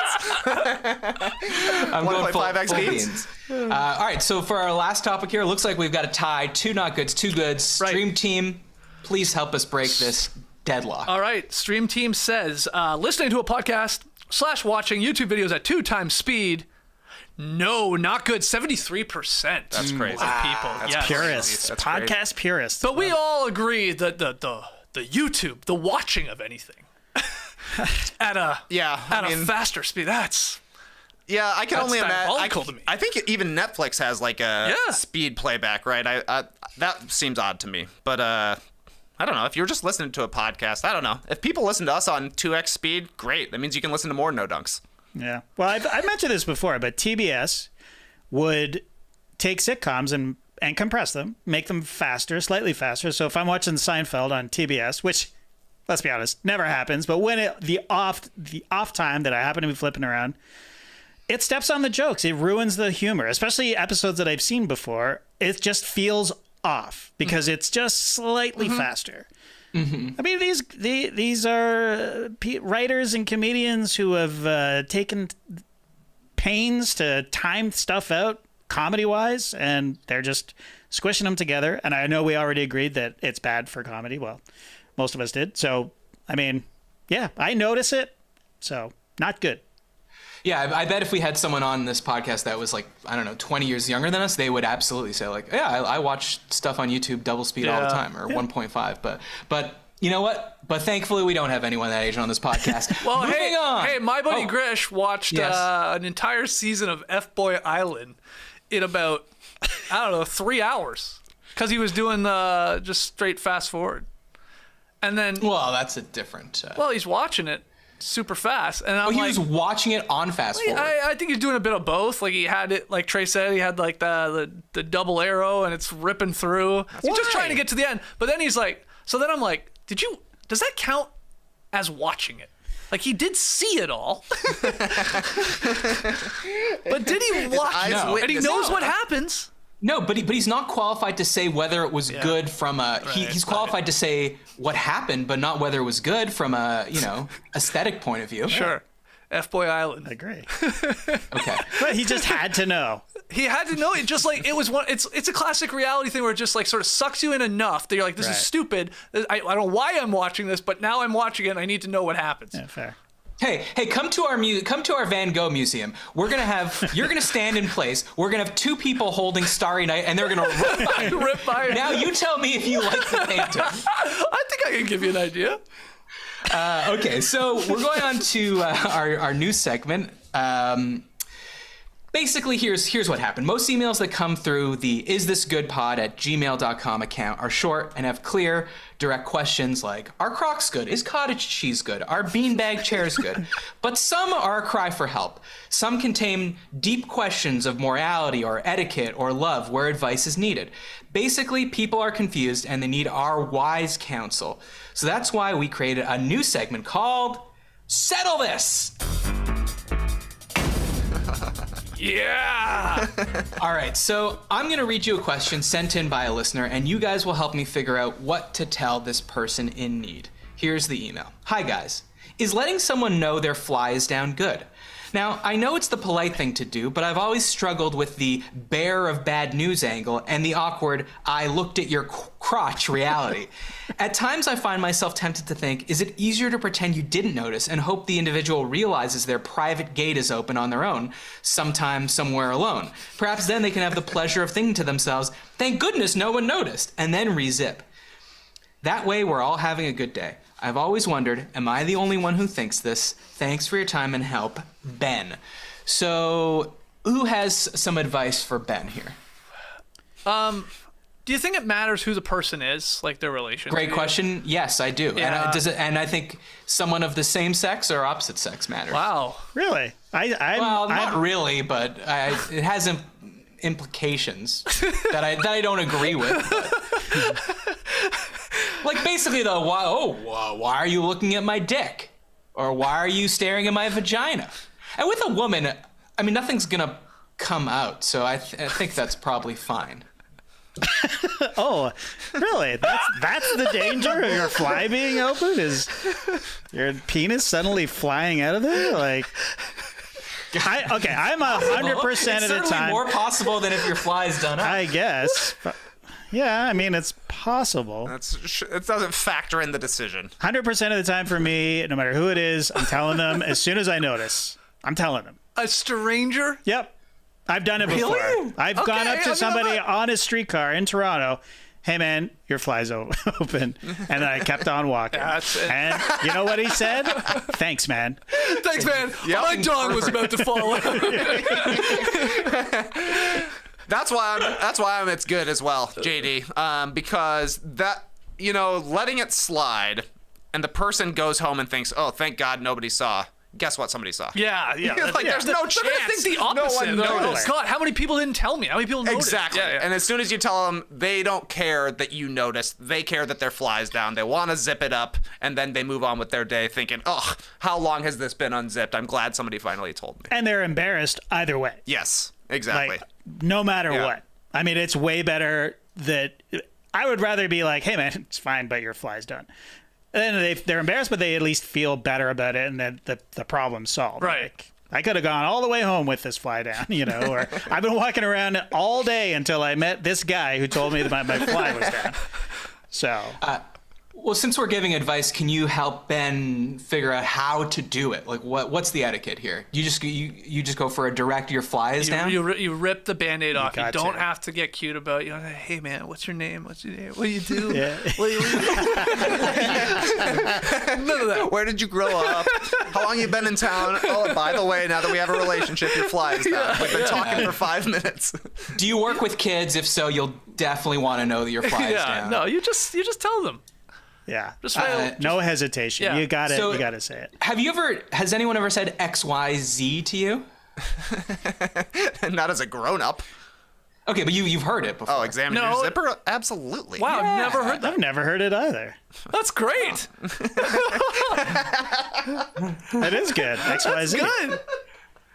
I'm going 1.5x full beans? All right, so for our last topic here, it looks like we've got a tie. 2 not goods, 2 goods. Right. Stream team, please help us break this deadlock. All right, Stream Team says listening to a podcast / watching YouTube videos at 2 times speed. No, not good. 73%. That's crazy. Of people. Yes. Purists. That's Podcast purists. But we all agree that the YouTube, the watching of anything at a faster speed, that's Yeah, I can That's only imagine. diabolical to me. I think even Netflix has like a Yeah. speed playback, right? That seems odd to me. But I don't know. If you're just listening to a podcast, I don't know. If people listen to us on 2x speed, great. That means you can listen to more no dunks. Yeah. Well, I've mentioned this before, but TBS would take sitcoms and compress them, make them faster, slightly faster. So if I'm watching Seinfeld on TBS, which, let's be honest, never happens, but when the off time that I happen to be flipping around, it steps on the jokes. It ruins the humor, especially episodes that I've seen before. It just feels off because it's just slightly faster. I mean, these are writers and comedians who have taken pains to time stuff out comedy-wise, and they're just squishing them together. And I know we already agreed that it's bad for comedy. Well, most of us did. So, I mean, yeah, I notice it. So, not good. Yeah, I bet if we had someone on this podcast that was like, I don't know, 20 years younger than us, they would absolutely say like, yeah, I watch stuff on YouTube double speed all the time, or 1.5. But you know what? But thankfully we don't have anyone that age on this podcast. Well, Moving on. hey, my buddy Grish watched Yes. an entire season of F-Boy Island in about, 3 hours because he was doing just straight fast forward. And then, Well, that's a different. he's watching it super fast. And I'm he like, was watching it on fast forward. I think he's doing a bit of both. Like he had it, like Trey said, he had like the double arrow and it's ripping through. He's just trying to get to the end. But then he's like, so then I'm like, does that count as watching it? Like he did see it all. But did he watch it? eyes No. And he witnessed knows it. what happens. No, but he's not qualified to say whether it was good from a. He's qualified to say what happened, but not whether it was good from a aesthetic point of view. Sure. F-Boy Island. I agree. Okay. But he just had to know. He had to know it. Just like it was one. It's a classic reality thing where it just like sort of sucks you in enough that you're like, this is Right. stupid. I don't know why I'm watching this, but now I'm watching it and I need to know what happens. Yeah, fair. Hey, come to our Van Gogh museum. You're gonna stand in place. We're gonna have 2 people holding Starry Night, and they're gonna rip by you. Rip by you. Now you tell me if you like the painting. I think I can give you an idea. Okay, so we're going on to our new segment. Basically, here's what happened. Most emails that come through the isthisgoodpod@gmail.com account are short and have clear, direct questions like, are Crocs good? Is cottage cheese good? Are beanbag chairs good? But some are a cry for help. Some contain deep questions of morality or etiquette or love where advice is needed. Basically, people are confused and they need our wise counsel. So that's why we created a new segment called Settle This! Yeah. All right, so I'm going to read you a question sent in by a listener, and you guys will help me figure out what to tell this person in need. Here's the email. Hi, guys. Is letting someone know their fly is down good? Now, I know it's the polite thing to do, but I've always struggled with the bearer of bad news angle and the awkward, I looked at your crotch reality. At times, I find myself tempted to think, is it easier to pretend you didn't notice and hope the individual realizes their private gate is open on their own, sometime, somewhere alone? Perhaps then they can have the pleasure of thinking to themselves, thank goodness no one noticed, and then re-zip. That way, we're all having a good day. I've always wondered, am I the only one who thinks this? Thanks for your time and help, Ben. So, who has some advice for Ben here? Do you think it matters who the person is, like their relation? Great question. Yes, I do. Yeah. And I think someone of the same sex or opposite sex matters. Wow. Really? Well, not really, but it has implications that I don't agree with. But. Like basically though, why are you looking at my dick? Or why are you staring at my vagina? And with a woman, I mean, nothing's gonna come out, so I think that's probably fine. Oh, really? That's the danger of your fly being open? Is your penis suddenly flying out of there? Like, I'm 100% It's of the certainly time. more possible than if your fly's done up. I guess. But, yeah, I mean, it's possible. It doesn't factor in the decision. 100% of the time for me, no matter who it is, I'm telling them as soon as I notice. I'm telling them. A stranger? Yep. I've done it Really? before. I've gone up to somebody on a streetcar in Toronto. Hey, man, your fly's open. And I kept on walking. That's it. And you know what he said? Thanks, man. Thanks, man. Yep. My dong was about to fall out. That's why it's good as well, JD. Because that, letting it slide, and the person goes home and thinks, "Oh, thank God nobody saw." Guess what? Somebody saw. Yeah. Like, there's no They're chance. gonna think the opposite. No one They're like, noticed. God, how many people didn't tell me? How many people noticed? Exactly. Yeah. And as soon as you tell them, they don't care that you noticed. They care that their fly's down. They want to zip it up, and then they move on with their day thinking, "Oh, how long has this been unzipped? I'm glad somebody finally told me." And they're embarrassed either way. Yes, exactly. Like, no matter Yeah. what. I mean, it's way better that I would rather be like, hey, man, it's fine, but your fly's done. And then they're embarrassed, but they at least feel better about it, and then the problem's solved. Right. Like, I could have gone all the way home with this fly down, or I've been walking around all day until I met this guy who told me that my fly was down. So. Well, since we're giving advice, can you help Ben figure out how to do it? Like, what's the etiquette here? You just go for a direct. Your fly is down. You rip the Band-Aid off. You got don't to. have to get cute about it. Hey, man, what's your name? What do you do? Yeah. What do you None of that. Where did you grow up? How long you been in town? Oh, and by the way, now that we have a relationship, your fly is down. We've been talking for 5 minutes. Do you work with kids? If so, you'll definitely want to know that your fly is Yeah. down. No, you just tell them. Yeah. Just fail. No hesitation. Yeah. You got it. So- You got to say it. Has anyone ever said XYZ to you? Not as a grown-up. Okay, but you've heard it before. Oh, examine No. your zipper? Absolutely. Wow, I've never heard that. I've never heard it either. That's great. That is good. XYZ. Good.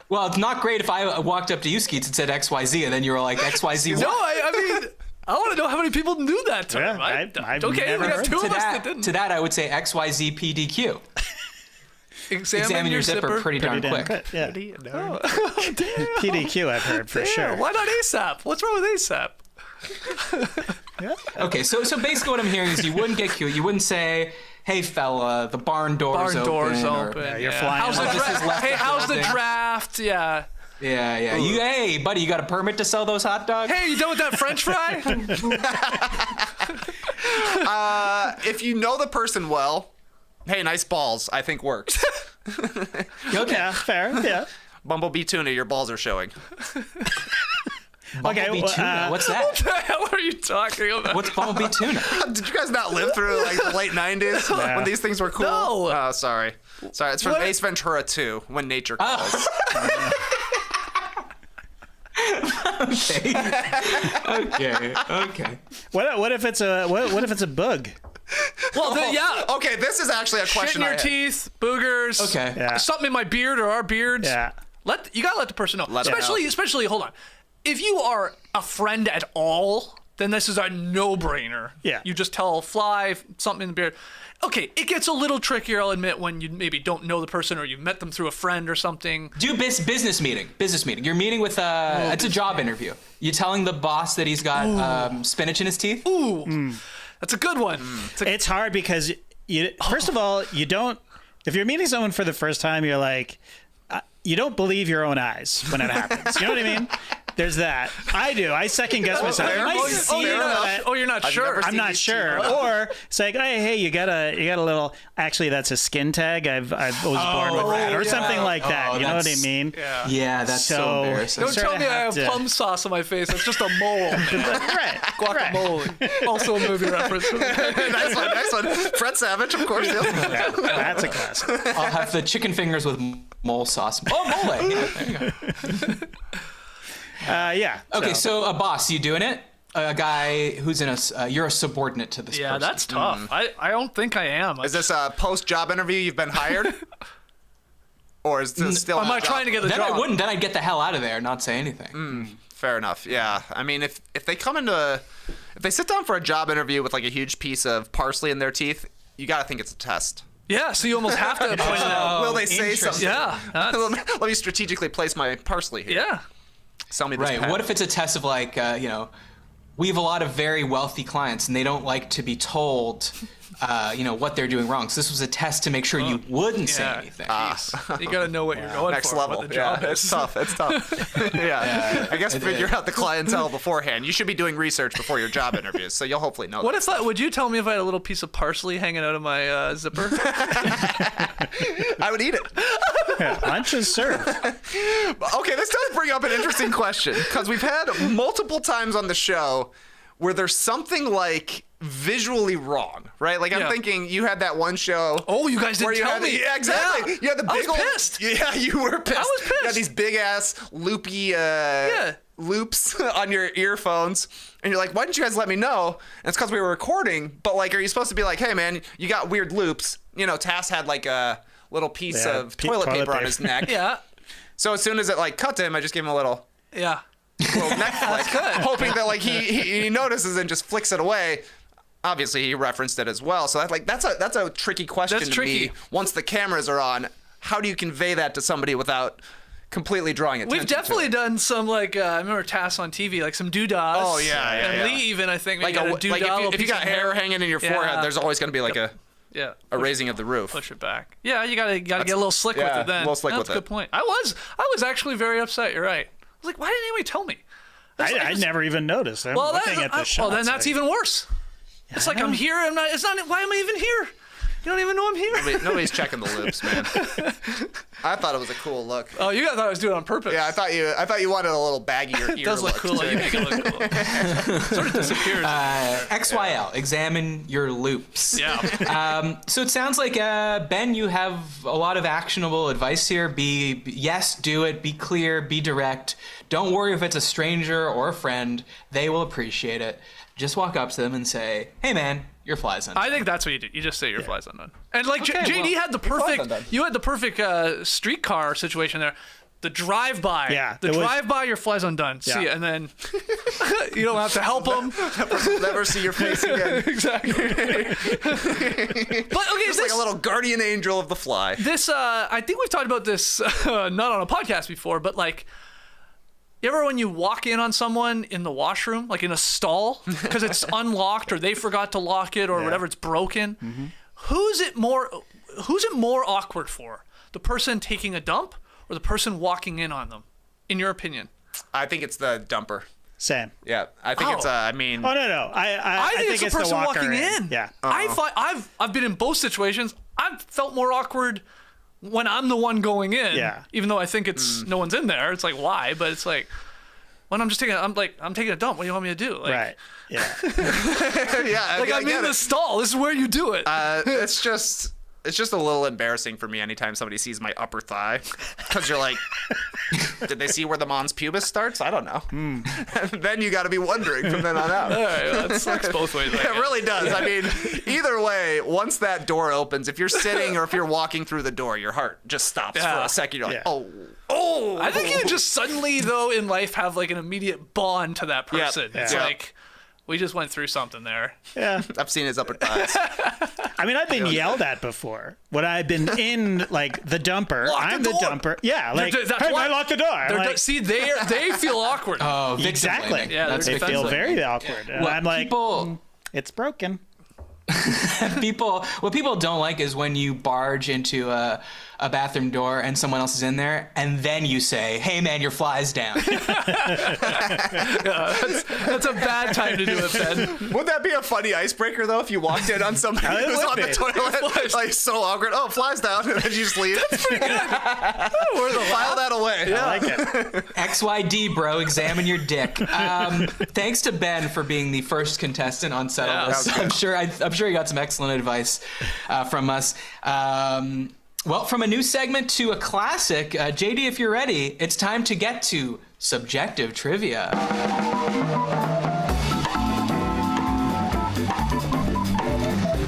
Well, it's not great if I walked up to you, Skeets, and said XYZ, and then you were like, XYZ No, what? I mean, I want to know how many people knew that term. Yeah, I've okay, never we got heard two To of us that that, didn't. to that, I would say XYZ PDQ. Examine your zipper pretty darn quick. Yeah. Oh, PDQ I've heard for sure. Why not ASAP? What's wrong with ASAP? Okay, so basically what I'm hearing is you wouldn't get cute. You wouldn't say, "Hey fella, the barn door's Barn doors or- open. you're flying How's the off. This is left hey, the how's the building. draft? Yeah. Yeah. Hey, buddy, you got a permit to sell those hot dogs? Hey, you done with that French fry? If you know the person well, hey, nice balls, I think works. Okay. Yeah, fair. Yeah. Bumblebee tuna, your balls are showing. Bumblebee well, tuna. What's that? What the hell are you talking about? What's bumblebee tuna? Did you guys not live through like the late 90s when these things were cool? No. Oh, sorry. It's from What? Ace Ventura 2, When Nature Calls. Okay. What if it's a bug? Well, yeah. Okay, this is actually a Shit question in I your had. teeth, boogers. Okay. Yeah. Something in my beard or our beards. Yeah. You gotta let the person know. Let 'em especially, hold on. If you are a friend at all, then this is a no-brainer. Yeah. You just tell Fly something in the beard. Okay, it gets a little trickier, I'll admit, when you maybe don't know the person or you met them through a friend or something. Do business meeting. You're meeting with it's a job interview. You telling the boss that he's got spinach in his teeth? Ooh, that's a good one. It's hard because first of all, you don't. If you're meeting someone for the first time, you're like, you don't believe your own eyes when it happens. You know what I mean? There's that. I do. I second guess myself. fair. You might Oh, see fair it, enough. but You're not I've sure. never I'm seen not these sure. cheap. Or it's like, hey, you got a little. Actually, that's a skin tag. I was born with that, or something like that. You know what I that's- mean? Yeah, that's so embarrassing. Don't Sort tell of me I have have to- plum sauce on my face. It's just a mole. Right. Guacamole. Also a movie reference. Nice one. Fred Savage, of course. Yeah. That's a classic. I'll have the chicken fingers with mole sauce. Oh, mole! Yeah, there you go. Yeah. Okay, so a boss, you doing it? A guy who's in a, you're a subordinate to this Yeah, person. that's tough. I don't think I am. Is this a post-job interview? You've been hired? Or is this still Am I trying to get the Then job? I wouldn't. Then I'd get the hell out of there and not say anything. Fair enough. Yeah. I mean, if they come into if they sit down for a job interview with like a huge piece of parsley in their teeth, you got to think it's a test. Yeah, so you almost have to point it out. Will they say something? Yeah. Let me strategically place my parsley here. Yeah. Sell me this Right. pen. What if it's a test of like, we have a lot of very wealthy clients and they don't like to be told, what they're doing wrong. So this was a test to make sure you wouldn't say Yeah. anything. You got to know what you're going Next for. level? What the job Yeah, is. it's tough. It's tough. Yeah. I guess figure out the clientele beforehand. You should be doing research before your job interviews, so you'll hopefully know. What that if I, would you tell me if I had a little piece of parsley hanging out of my zipper? I would eat it. Lunch is served. Okay, this does bring up an interesting question because we've had multiple times on the show where there's something like visually wrong, right? Like I'm Yeah. thinking you had that one show. Oh, you guys didn't where you tell had me. Yeah, exactly. Yeah. You had the I big was old. pissed. Yeah, you were pissed. I was You had pissed. these big ass loopy loops on your earphones, and you're like, "Why didn't you guys let me know?" And it's because we were recording. But like, are you supposed to be like, "Hey, man, you got weird loops"? Tass had like a little piece Yeah, of toilet paper on his neck. Yeah. So as soon as it like cut to him, I just gave him a little Yeah. neck flick, hoping that like he notices and just flicks it away. Obviously, he referenced it as well. So that's a tricky question That's to tricky. me. Once the cameras are on, how do you convey that to somebody without completely drawing attention? We've definitely done some like I remember Tass on TV, like some doodads. Oh, yeah, and yeah. Lee even I think like got a like doodah. if you got hair hanging in your forehead, Yeah. there's always going to be like a raising of the roof. push it back. Yeah, you gotta get a little slick with yeah, it then. a little slick That's with a it. good point. I was actually very upset. You're right. I was like, why didn't anybody tell me? I never even noticed. I'm Well, looking at the shots. well, then that's even worse. It's like I'm here. I'm not. It's not. Why am I even here? You don't even know I'm here. Nobody's checking the loops, man. I thought it was a cool look. Oh, you guys thought I was doing it on purpose. Yeah, I thought you wanted a little baggier ear It does look look cool. too. You make it look cool. Sort of disappears. XYL, examine your loops. Yeah. So it sounds like, Ben, you have a lot of actionable advice here. Yes, do it. Be clear. Be direct. Don't worry if it's a stranger or a friend. They will appreciate it. Just walk up to them and say, hey, man, your fly's undone. I think that's what you do. You just say your fly's undone. And like Okay, JD well, had the perfect. You had the perfect streetcar situation there. The drive-by. Yeah, The it was- drive-by, your fly's undone. See Yeah. it, and then you don't have to help them. Never see your face again. Exactly. But okay, It's like a little guardian angel of the fly. This I think we've talked about this not on a podcast before, but like you ever when you walk in on someone in the washroom, like in a stall, because it's unlocked or they forgot to lock it or whatever, it's broken. Mm-hmm. Who's it more awkward for? The person taking a dump or the person walking in on them? In your opinion? I think it's the dumper. Sam. Yeah, I think it's. I mean, Oh no. I think it's the person walker walking in. Yeah. I find I've been in both situations. I've felt more awkward when I'm the one going in. Yeah. Even though I think it's no one's in there. It's like why? But it's like when I'm taking a dump. What do you want me to do? Like, Right. Yeah. yeah, Like I I'm get in the it. stall. This is where you do it. It's just a little embarrassing for me anytime somebody sees my upper thigh, because you're like, did they see where the mons pubis starts? I don't know. Then you got to be wondering from then on out. All right, that sucks both ways. I It guess. really does. I mean, either way, once that door opens, if you're sitting or if you're walking through the door, your heart just stops for Yeah. a second. You're like, Yeah. oh. I think you just suddenly though in life have like an immediate bond to that person. It's Yeah. like we just went through something there. Yeah. I've seen his upper thighs. I mean, I've been yelled at before when I've been in like the dumper. Lock the I'm the door. dumper. Yeah. Like, That's hey, why- I locked the door. They're Like, see they feel awkward. Oh, victim exactly. blaming. Yeah, That's they're they victim feel blaming. very awkward. And What I'm like, people it's broken. what people don't like is when you barge into a a bathroom door and someone else is in there, and then you say, "Hey man, your fly's down." That's a bad time to do it, Ben. Would that be a funny icebreaker though if you walked in on somebody It who's would on the be. toilet, like so awkward? Oh, flies down, and then you just leave. File that away. I like it. XYD, bro, examine your dick. Thanks to Ben for being the first contestant on Settle Yeah, This. that was I'm sure he got some excellent advice from us. Well, from a new segment to a classic, JD, if you're ready, it's time to get to subjective trivia.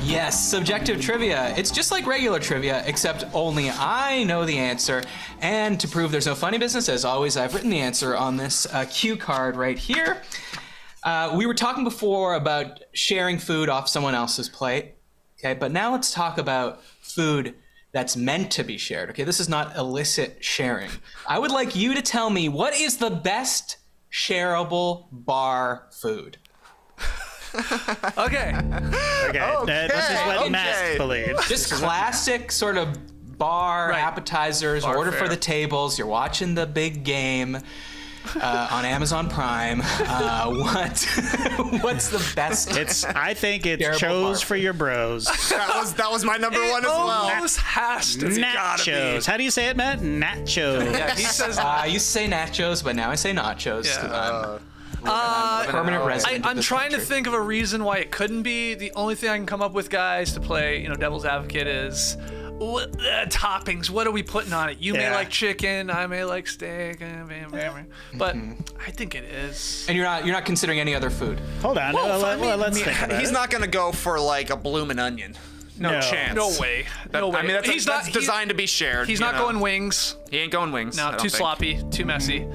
Yes, subjective trivia. It's just like regular trivia, except only I know the answer. And to prove there's no funny business, as always, I've written the answer on this cue card right here. We were talking before about sharing food off someone else's plate. Okay, but now let's talk about food that's meant to be shared. Okay, this is not illicit sharing. I would like you to tell me, what is the best shareable bar food? Okay. Okay. This is what okay. Matt believes. Just classic sort of bar Right. appetizers, Bar order fare. for the tables. You're watching the big game on Amazon Prime. What's the best? I think it's Shareable Chose bar. for your bros. That was my number one as well. Almost has to be. Nachos. How do you say it, Matt? Nachos. Yeah, he says I used to say nachos, but now I say nachos. Yeah. I'm a permanent resident. of I'm this trying to country. think of a reason why it couldn't be. The only thing I can come up with, guys, to play, devil's advocate is toppings. What are we putting on it? You may Yeah. like chicken, I may like steak, but Mm-hmm. I think it is. And you're not considering any other food. Hold on. Let's think about He's it. not gonna go for like a bloomin' onion. No No. chance. No way. No way. I mean, that's, He's that's not designed to be shared. He's you not know? going wings. He ain't going wings. I No, don't too think. sloppy, too messy.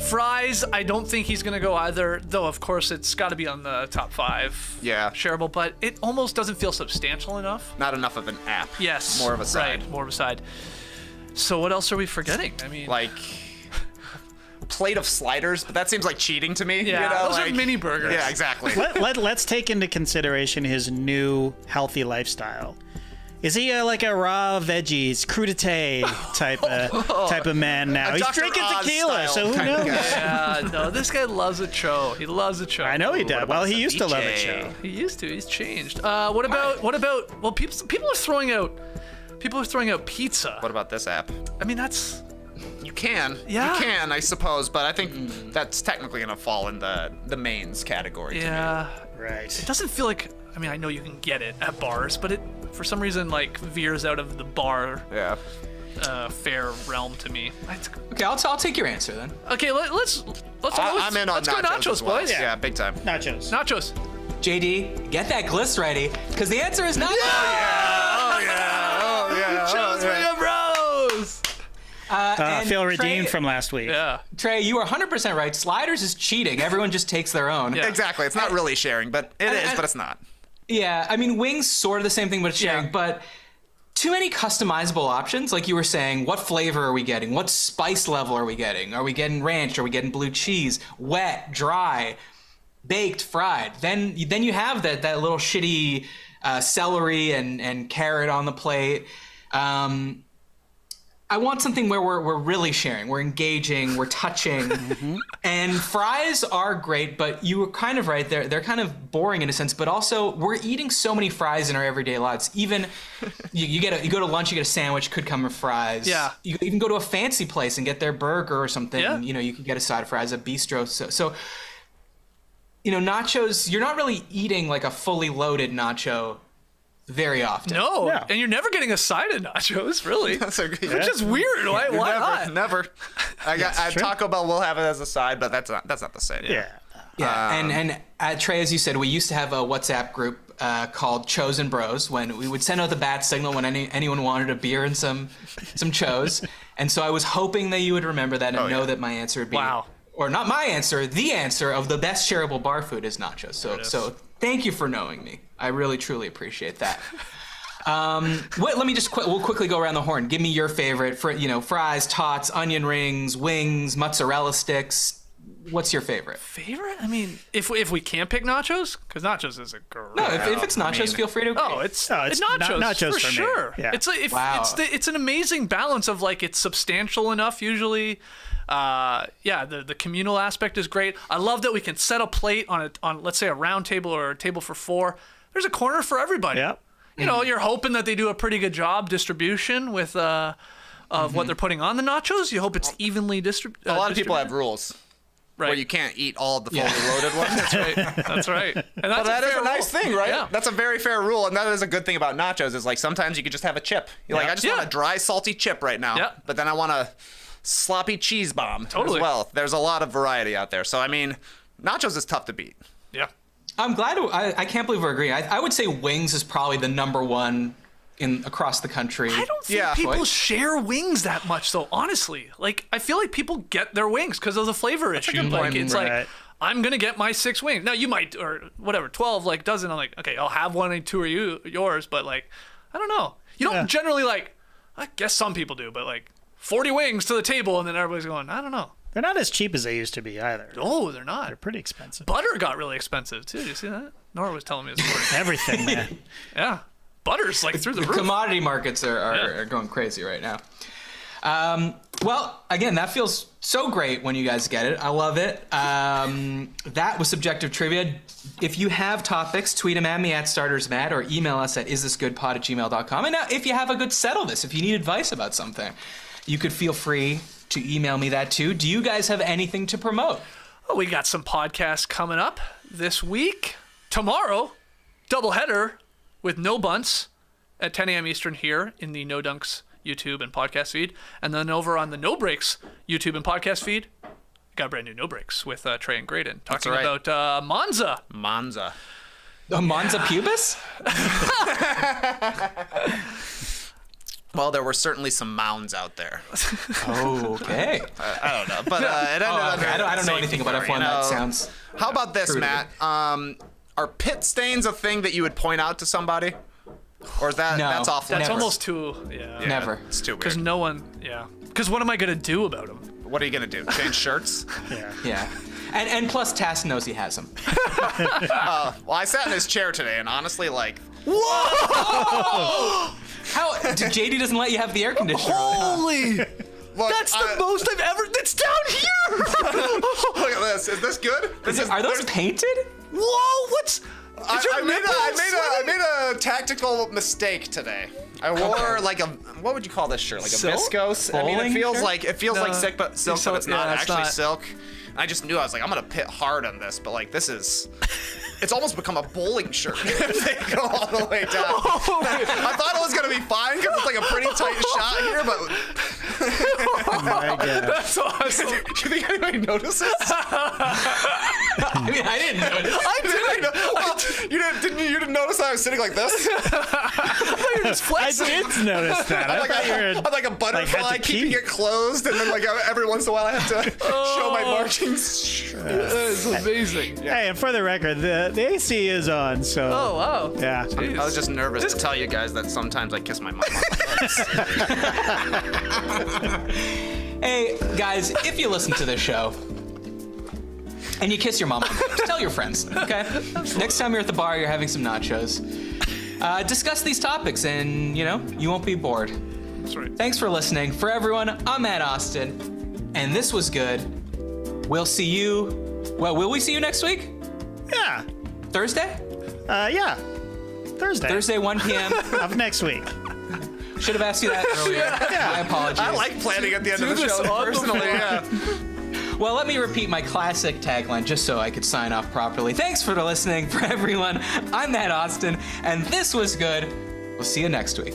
Fries, I don't think he's gonna go either. Though of course it's got to be on the top 5. Yeah. Shareable, but it almost doesn't feel substantial enough. Not enough of an app. Yes. More of a side. Right, more of a side. So what else are we forgetting? I mean, Like plate of sliders, but that seems like cheating to me. yeah, you know? those are like, mini burgers. Yeah, exactly. Let's take into consideration his new healthy lifestyle. Is he like a raw veggies crudité type of man now? A He's Dr. drinking Oz tequila, style so who kind of knows? guy. Yeah, no, this guy loves a cho. He loves a cho. I know he did. Well, he used to love it, ceviche? show. He used to. He's changed. What about? Well, people are throwing out pizza. What about this app? I mean, that's You can. Yeah. You can, I suppose, but I think that's technically gonna fall in the mains category. To me. yeah. Right. It doesn't feel like. I mean, I know you can get it at bars, but it for some reason like veers out of the bar Yeah. fare realm to me. Okay, I'll take your answer then. Okay, let's I'm in on let's nachos go nachos, as well. boys. Yeah, big time. Nachos. Nachos. JD, get that gliss ready, because the answer is nachos. Oh yeah. Nachos for your bros. And Feel Trey- redeemed from last week. Yeah. Trey, you are 100% right. Sliders is cheating. Everyone just takes their own. Yeah. Exactly. It's not really sharing, but it is, but it's not. Yeah, I mean, wings sort of the same thing, but it's sharing. Yeah. But too many customizable options. Like you were saying, what flavor are we getting? What spice level are we getting? Are we getting ranch? Are we getting blue cheese? Wet, dry, baked, fried? Then you have that little shitty celery and carrot on the plate. I want something where we're really sharing, we're engaging, we're touching, and fries are great. But you were kind of right; they're kind of boring in a sense. But also, we're eating so many fries in our everyday lives. Even you go to lunch, you get a sandwich, could come with fries. Yeah. You even go to a fancy place and get their burger or something. Yeah. You can get a side of fries, a bistro. So nachos. You're not really eating like a fully loaded nacho very often. No, Yeah. and you're never getting a side of nachos, really. That's a good. Which is weird. Why not? Never. true. Taco Bell will have it as a side, but that's not the same. Yeah. Yeah, and Trey, as you said, we used to have a WhatsApp group called Chosen Bros when we would send out the bat signal when anyone wanted a beer and some Chos. And so I was hoping that you would remember that and know that my answer would be, Wow. or not my answer, the answer of the best shareable bar food is nachos. So thank you for knowing me. I really truly appreciate that. Let me just we'll quickly go around the horn. Give me your favorite for fries, tots, onion rings, wings, mozzarella sticks. what's your favorite? Favorite? I mean, if we can't pick nachos, because nachos is a great. No, if it's nachos, feel free to agree. It's nachos, nachos for for me. sure. Yeah. It's an amazing balance of like it's substantial enough usually. The communal aspect is great. I love that we can set a plate on let's say a round table or a table for 4. There's a corner for everybody. Yep. You know, you're hoping that they do a pretty good job distribution with of what they're putting on the nachos. You hope it's evenly distributed. A lot of people have rules. Right. Where you can't eat all of the fully loaded ones. That's right. That's right. And But that is a fair nice rule. thing, right? Yeah. That's a very fair rule, and that is a good thing about nachos. Is like sometimes you could just have a chip. You're like, I just want a dry, salty chip right now. Yeah. But then I want a sloppy cheese bomb Totally. as well. There's a lot of variety out there. So I mean, nachos is tough to beat. Yeah. I'm glad. I can't believe we're agreeing. I would say wings is probably the number one across the country. I don't think people share wings that much, though. Honestly, like I feel like people get their wings because of the flavor issue. good Like point. it's Right. like I'm gonna get my 6 wings. Now you might or whatever 12 like dozen. I'm like okay, I'll have one and 2 are yours, but like I don't know. You don't generally like. I guess some people do, but like 40 wings to the table and then everybody's going. I don't know. They're not as cheap as they used to be either. Oh, they're not. They're pretty expensive. Butter got really expensive too. Did you see that? Nora was telling me this morning. Everything, man. Yeah, butter's like through the roof. Commodity markets are going crazy right now. Well, again, that feels so great when you guys get it. I love it. That was Subjective Trivia. If you have topics, tweet them at me at StartersMatt or email us at isthisgoodpod@gmail.com. And now, if you have a good settle this, if you need advice about something, you could feel free to email me that too. Do you guys have anything to promote? Oh, we got some podcasts coming up this week. Tomorrow, doubleheader with No Bunts at 10 a.m. Eastern here in the No Dunks YouTube and podcast feed. And then over on the No Breaks YouTube and podcast feed, got a brand new No Breaks with Trey and Graydon talking about Monza. Monza. The Monza pubis? Well, there were certainly some mounds out there. Oh, okay. I don't know, but it ended up. Okay. I don't know anything about F1. That sounds. How about this, true to Matt? Are pit stains a thing that you would point out to somebody, or is that No. that's off? That's Never. almost too, yeah. Never. It's too Because weird. no one, Because what am I going to do about them? What are you gonna do? Change shirts? Yeah. And plus, Tass knows he has them. Well, I sat in his chair today, and honestly, like, How? JD doesn't let you have the air conditioner on. Holy! look, That's the most I've ever. That's down here! Look at this. Is this good? Are those painted? Whoa! What's. I made a tactical mistake today. I wore like a what would you call this shirt? Like a Silk? viscose. I mean, Bowling it feels shirt? like silk, but it's not it's actually not. silk. I just knew I was like, I'm gonna pit hard on this, but like this is. It's almost become a bowling shirt if they go all the way down. I thought it was gonna be fine because it's like a pretty tight shot here, but That's awesome. do you think anybody notices? I mean, I didn't notice. You didn't notice that I was sitting like this? You're just I flexing. did notice that. I thought you were. I'm like a butterfly had to keeping pee. it closed, and then like every once in a while I have to show my markings. That is amazing. Hey, and for the record, the AC is on, so. Oh, wow. Yeah. I was just nervous to tell you guys that sometimes I kiss my mom. Hey, guys, if you listen to this show and you kiss your mom, just tell your friends, okay? Next time you're at the bar, you're having some nachos. Discuss these topics, and, you won't be bored. That's right. Thanks for listening. For everyone, I'm Matt Austin, and this was good. We'll see you. Well, will we see you next week? Yeah. Thursday? Yeah. Thursday 1 p.m. of next week. Should have asked you that earlier. My apologies. I like planning at the end of the this show on the personally. Yeah. Well, let me repeat my classic tagline just so I could sign off properly. Thanks for listening. For everyone, I'm Matt Austin, and this was good. We'll see you next week.